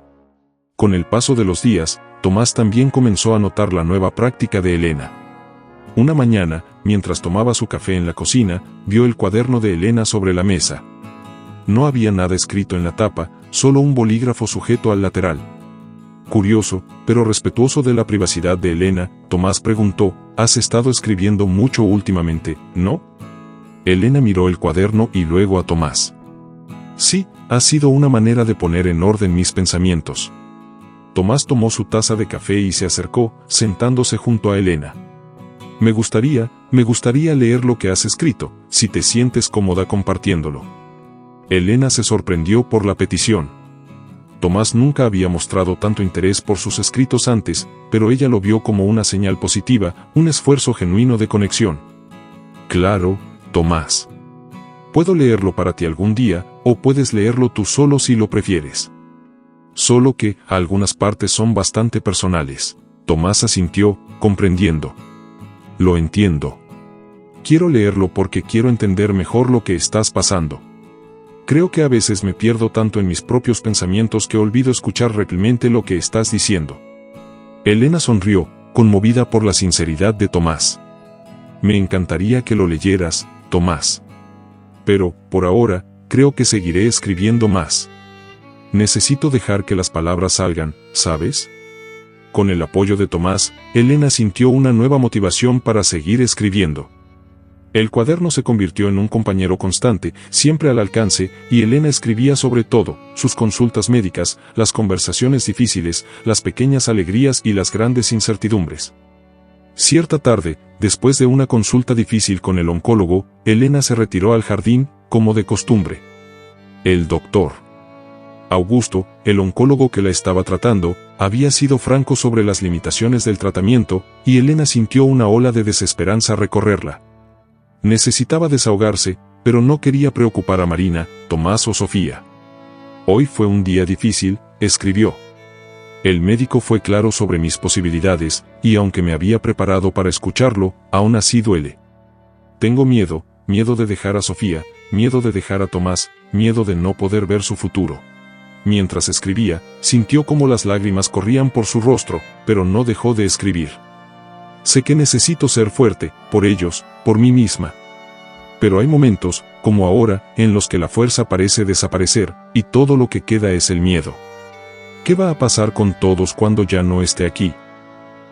Con el paso de los días, Tomás también comenzó a notar la nueva práctica de Elena. Una mañana, mientras tomaba su café en la cocina, vio el cuaderno de Elena sobre la mesa. No había nada escrito en la tapa, solo un bolígrafo sujeto al lateral. curioso, pero respetuoso de la privacidad de Elena, Tomás preguntó, «¿Has estado escribiendo mucho últimamente, no?» Elena miró el cuaderno y luego a Tomás. «Sí, ha sido una manera de poner en orden mis pensamientos». Tomás tomó su taza de café y se acercó, sentándose junto a Elena. Me gustaría leer lo que has escrito, si te sientes cómoda compartiéndolo». Elena se sorprendió por la petición. Tomás nunca había mostrado tanto interés por sus escritos antes, pero ella lo vio como una señal positiva, un esfuerzo genuino de conexión. «Claro, Tomás. Puedo leerlo para ti algún día, o puedes leerlo tú solo si lo prefieres. Solo que, algunas partes son bastante personales». Tomás asintió, comprendiendo. «Lo entiendo. Quiero leerlo porque quiero entender mejor lo que estás pasando. Creo que a veces me pierdo tanto en mis propios pensamientos que olvido escuchar realmente lo que estás diciendo». Elena sonrió, conmovida por la sinceridad de Tomás. «Me encantaría que lo leyeras, Tomás. Pero, por ahora, creo que seguiré escribiendo más. Necesito dejar que las palabras salgan, ¿sabes?». Con el apoyo de Tomás, Elena sintió una nueva motivación para seguir escribiendo. El cuaderno se convirtió en un compañero constante, siempre al alcance, y Elena escribía sobre todo, sus consultas médicas, las conversaciones difíciles, las pequeñas alegrías y las grandes incertidumbres. Cierta tarde, después de una consulta difícil con el oncólogo, Elena se retiró al jardín, como de costumbre. El doctor Augusto, el oncólogo que la estaba tratando, había sido franco sobre las limitaciones del tratamiento, y Elena sintió una ola de desesperanza recorrerla. Necesitaba desahogarse, pero no quería preocupar a Marina, Tomás o Sofía. «Hoy fue un día difícil», escribió. «El médico fue claro sobre mis posibilidades, y aunque me había preparado para escucharlo, aún así duele. Tengo miedo de dejar a Sofía, miedo de dejar a Tomás, miedo de no poder ver su futuro». Mientras escribía, sintió como las lágrimas corrían por su rostro, pero no dejó de escribir. «Sé que necesito ser fuerte, por ellos, por mí misma. Pero hay momentos, como ahora, en los que la fuerza parece desaparecer, y todo lo que queda es el miedo. ¿Qué va a pasar con todos cuando ya no esté aquí?».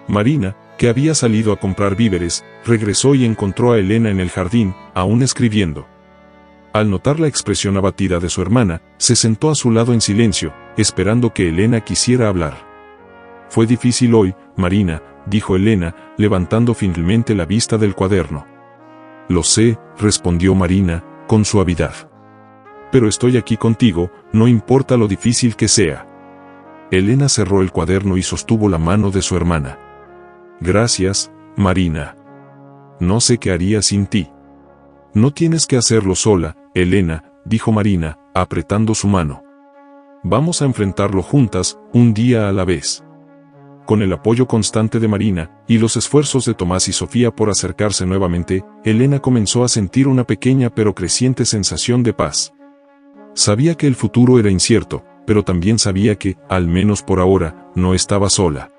Marina, que había salido a comprar víveres, regresó y encontró a Elena en el jardín, aún escribiendo. Al notar la expresión abatida de su hermana, se sentó a su lado en silencio, esperando que Elena quisiera hablar. «Fue difícil hoy, Marina», dijo Elena, levantando finalmente la vista del cuaderno. «Lo sé», respondió Marina, con suavidad. «Pero estoy aquí contigo, no importa lo difícil que sea». Elena cerró el cuaderno y sostuvo la mano de su hermana. «Gracias, Marina. No sé qué haría sin ti». «No tienes que hacerlo sola, Elena», dijo Marina, apretando su mano. «Vamos a enfrentarlo juntas, un día a la vez». Con el apoyo constante de Marina, y los esfuerzos de Tomás y Sofía por acercarse nuevamente, Elena comenzó a sentir una pequeña pero creciente sensación de paz. Sabía que el futuro era incierto, pero también sabía que, al menos por ahora, no estaba sola.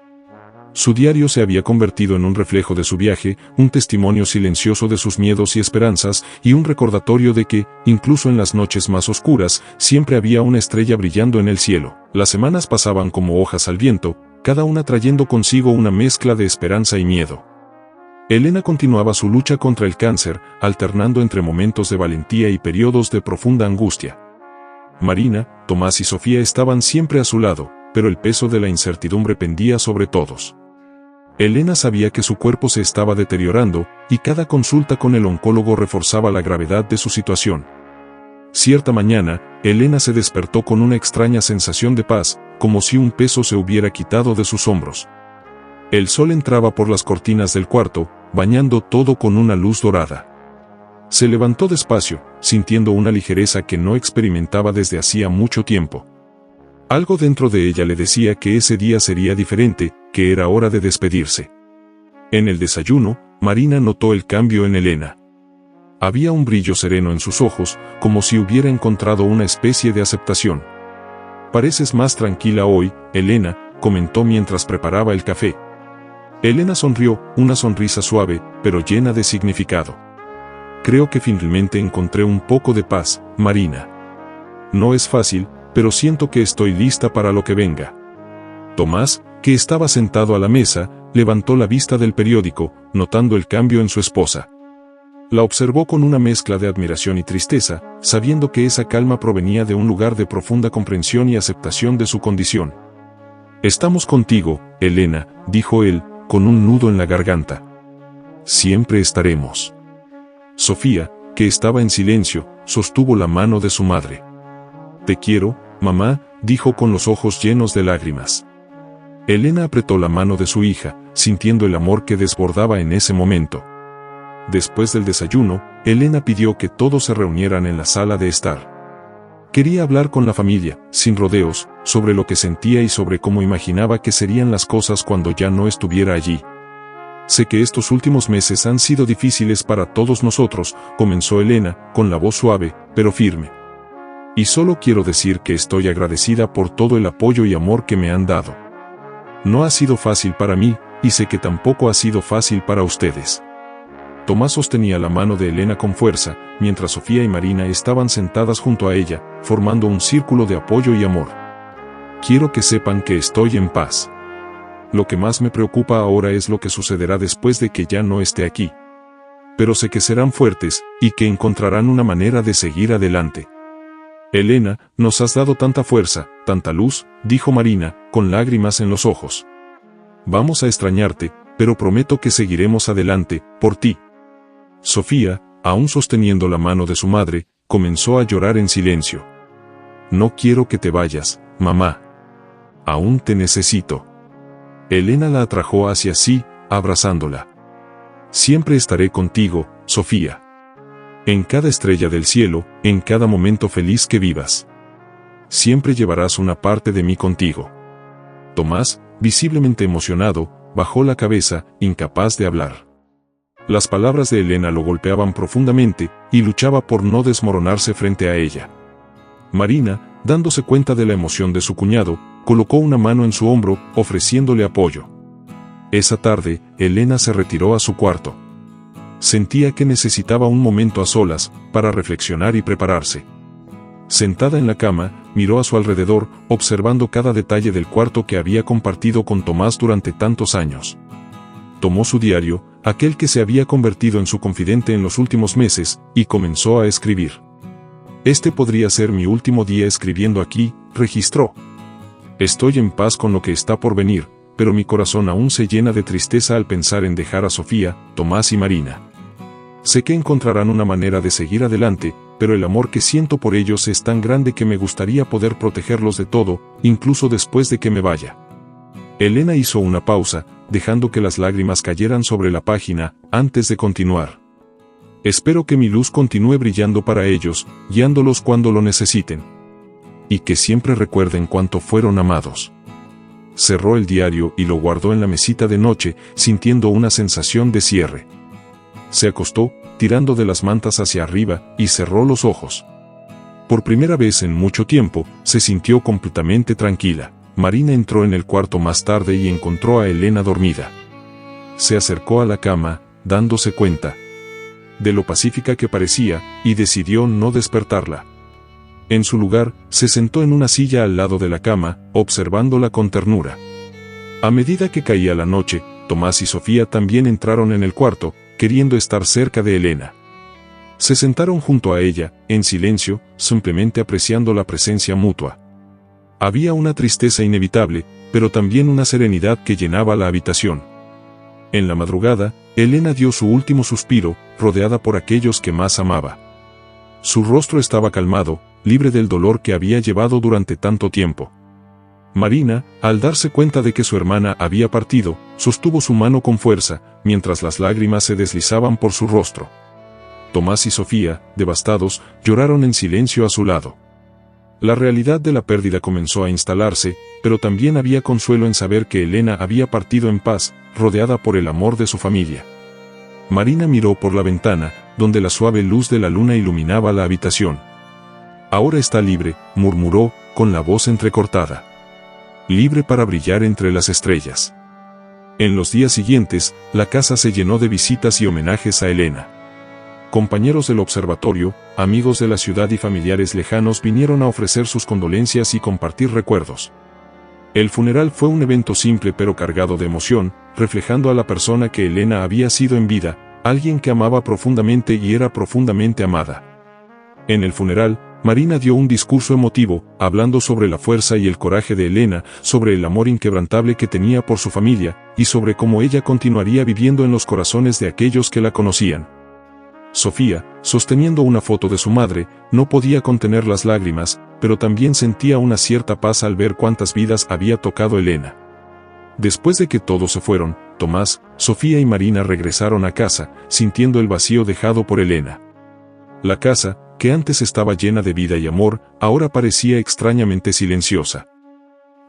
Su diario se había convertido en un reflejo de su viaje, un testimonio silencioso de sus miedos y esperanzas, y un recordatorio de que, incluso en las noches más oscuras, siempre había una estrella brillando en el cielo. Las semanas pasaban como hojas al viento, cada una trayendo consigo una mezcla de esperanza y miedo. Elena continuaba su lucha contra el cáncer, alternando entre momentos de valentía y periodos de profunda angustia. Marina, Tomás y Sofía estaban siempre a su lado, pero el peso de la incertidumbre pendía sobre todos. Elena sabía que su cuerpo se estaba deteriorando, y cada consulta con el oncólogo reforzaba la gravedad de su situación. Cierta mañana, Elena se despertó con una extraña sensación de paz, como si un peso se hubiera quitado de sus hombros. El sol entraba por las cortinas del cuarto, bañando todo con una luz dorada. Se levantó despacio, sintiendo una ligereza que no experimentaba desde hacía mucho tiempo. Algo dentro de ella le decía que ese día sería diferente, que era hora de despedirse. En el desayuno, Marina notó el cambio en Elena. Había un brillo sereno en sus ojos, como si hubiera encontrado una especie de aceptación. «Pareces más tranquila hoy, Elena», comentó mientras preparaba el café. Elena sonrió, una sonrisa suave, pero llena de significado. «Creo que finalmente encontré un poco de paz, Marina. No es fácil, pero siento que estoy lista para lo que venga». Tomás, que estaba sentado a la mesa, levantó la vista del periódico, notando el cambio en su esposa. La observó con una mezcla de admiración y tristeza, sabiendo que esa calma provenía de un lugar de profunda comprensión y aceptación de su condición. «Estamos contigo, Elena», dijo él, con un nudo en la garganta. «Siempre estaremos». Sofía, que estaba en silencio, sostuvo la mano de su madre. «Te quiero, mamá», dijo con los ojos llenos de lágrimas. Elena apretó la mano de su hija, sintiendo el amor que desbordaba en ese momento. Después del desayuno, Elena pidió que todos se reunieran en la sala de estar. Quería hablar con la familia, sin rodeos, sobre lo que sentía y sobre cómo imaginaba que serían las cosas cuando ya no estuviera allí. «Sé que estos últimos meses han sido difíciles para todos nosotros», comenzó Elena, con la voz suave, pero firme. «Y solo quiero decir que estoy agradecida por todo el apoyo y amor que me han dado. No ha sido fácil para mí, y sé que tampoco ha sido fácil para ustedes». Tomás sostenía la mano de Elena con fuerza, mientras Sofía y Marina estaban sentadas junto a ella, formando un círculo de apoyo y amor. «Quiero que sepan que estoy en paz. Lo que más me preocupa ahora es lo que sucederá después de que ya no esté aquí. Pero sé que serán fuertes, y que encontrarán una manera de seguir adelante». «Elena, nos has dado tanta fuerza, tanta luz», dijo Marina, con lágrimas en los ojos. «Vamos a extrañarte, pero prometo que seguiremos adelante, por ti». Sofía, aún sosteniendo la mano de su madre, comenzó a llorar en silencio. «No quiero que te vayas, mamá. Aún te necesito». Elena la atrajo hacia sí, abrazándola. «Siempre estaré contigo, Sofía. En cada estrella del cielo, en cada momento feliz que vivas. Siempre llevarás una parte de mí contigo». Tomás, visiblemente emocionado, bajó la cabeza, incapaz de hablar. Las palabras de Elena lo golpeaban profundamente, y luchaba por no desmoronarse frente a ella. Marina, dándose cuenta de la emoción de su cuñado, colocó una mano en su hombro, ofreciéndole apoyo. Esa tarde, Elena se retiró a su cuarto. Sentía que necesitaba un momento a solas, para reflexionar y prepararse. Sentada en la cama, miró a su alrededor, observando cada detalle del cuarto que había compartido con Tomás durante tantos años. Tomó su diario, aquel que se había convertido en su confidente en los últimos meses, y comenzó a escribir. «Este podría ser mi último día escribiendo aquí», registró. «Estoy en paz con lo que está por venir, pero mi corazón aún se llena de tristeza al pensar en dejar a Sofía, Tomás y Marina. Sé que encontrarán una manera de seguir adelante, pero el amor que siento por ellos es tan grande que me gustaría poder protegerlos de todo, incluso después de que me vaya». Elena hizo una pausa, dejando que las lágrimas cayeran sobre la página, antes de continuar. «Espero que mi luz continúe brillando para ellos, guiándolos cuando lo necesiten. Y que siempre recuerden cuánto fueron amados». Cerró el diario y lo guardó en la mesita de noche, sintiendo una sensación de cierre. Se acostó, tirando de las mantas hacia arriba, y cerró los ojos. Por primera vez en mucho tiempo, se sintió completamente tranquila. Marina entró en el cuarto más tarde y encontró a Elena dormida. Se acercó a la cama, dándose cuenta de lo pacífica que parecía, y decidió no despertarla. En su lugar, se sentó en una silla al lado de la cama, observándola con ternura. A medida que caía la noche, Tomás y Sofía también entraron en el cuarto, queriendo estar cerca de Elena. Se sentaron junto a ella, en silencio, simplemente apreciando la presencia mutua. Había una tristeza inevitable, pero también una serenidad que llenaba la habitación. En la madrugada, Elena dio su último suspiro, rodeada por aquellos que más amaba. Su rostro estaba calmado, libre del dolor que había llevado durante tanto tiempo. Marina, al darse cuenta de que su hermana había partido, sostuvo su mano con fuerza, mientras las lágrimas se deslizaban por su rostro. Tomás y Sofía, devastados, lloraron en silencio a su lado. La realidad de la pérdida comenzó a instalarse, pero también había consuelo en saber que Elena había partido en paz, rodeada por el amor de su familia. Marina miró por la ventana, donde la suave luz de la luna iluminaba la habitación. «Ahora está libre», murmuró, con la voz entrecortada. «Libre para brillar entre las estrellas». En los días siguientes, la casa se llenó de visitas y homenajes a Elena. Compañeros del observatorio, amigos de la ciudad y familiares lejanos vinieron a ofrecer sus condolencias y compartir recuerdos. El funeral fue un evento simple pero cargado de emoción, reflejando a la persona que Elena había sido en vida, alguien que amaba profundamente y era profundamente amada. En el funeral, Marina dio un discurso emotivo, hablando sobre la fuerza y el coraje de Elena, sobre el amor inquebrantable que tenía por su familia, y sobre cómo ella continuaría viviendo en los corazones de aquellos que la conocían. Sofía, sosteniendo una foto de su madre, no podía contener las lágrimas, pero también sentía una cierta paz al ver cuántas vidas había tocado Elena. Después de que todos se fueron, Tomás, Sofía y Marina regresaron a casa, sintiendo el vacío dejado por Elena. La casa, que antes estaba llena de vida y amor, ahora parecía extrañamente silenciosa.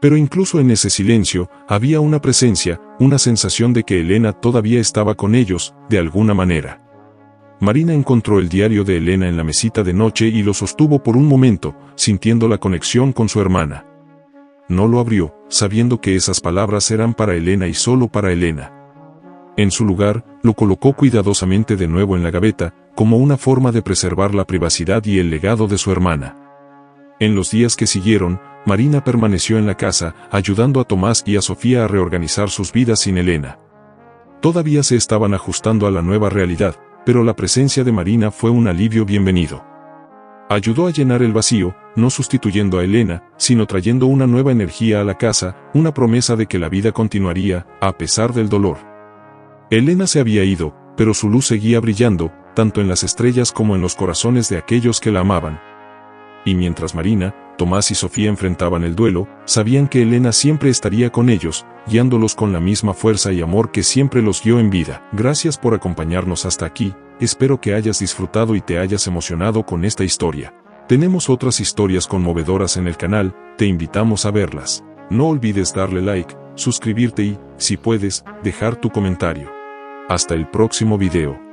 Pero incluso en ese silencio, había una presencia, una sensación de que Elena todavía estaba con ellos, de alguna manera. Marina encontró el diario de Elena en la mesita de noche y lo sostuvo por un momento, sintiendo la conexión con su hermana. No lo abrió, sabiendo que esas palabras eran para Elena y solo para Elena. En su lugar, lo colocó cuidadosamente de nuevo en la gaveta, como una forma de preservar la privacidad y el legado de su hermana. En los días que siguieron, Marina permaneció en la casa, ayudando a Tomás y a Sofía a reorganizar sus vidas sin Elena. Todavía se estaban ajustando a la nueva realidad, pero la presencia de Marina fue un alivio bienvenido. Ayudó a llenar el vacío, no sustituyendo a Elena, sino trayendo una nueva energía a la casa, una promesa de que la vida continuaría, a pesar del dolor. Elena se había ido, pero su luz seguía brillando, tanto en las estrellas como en los corazones de aquellos que la amaban. Y mientras Marina, Tomás y Sofía enfrentaban el duelo, sabían que Elena siempre estaría con ellos, guiándolos con la misma fuerza y amor que siempre los guió en vida. Gracias por acompañarnos hasta aquí, espero que hayas disfrutado y te hayas emocionado con esta historia. Tenemos otras historias conmovedoras en el canal, te invitamos a verlas. No olvides darle like, suscribirte y, si puedes, dejar tu comentario. Hasta el próximo video.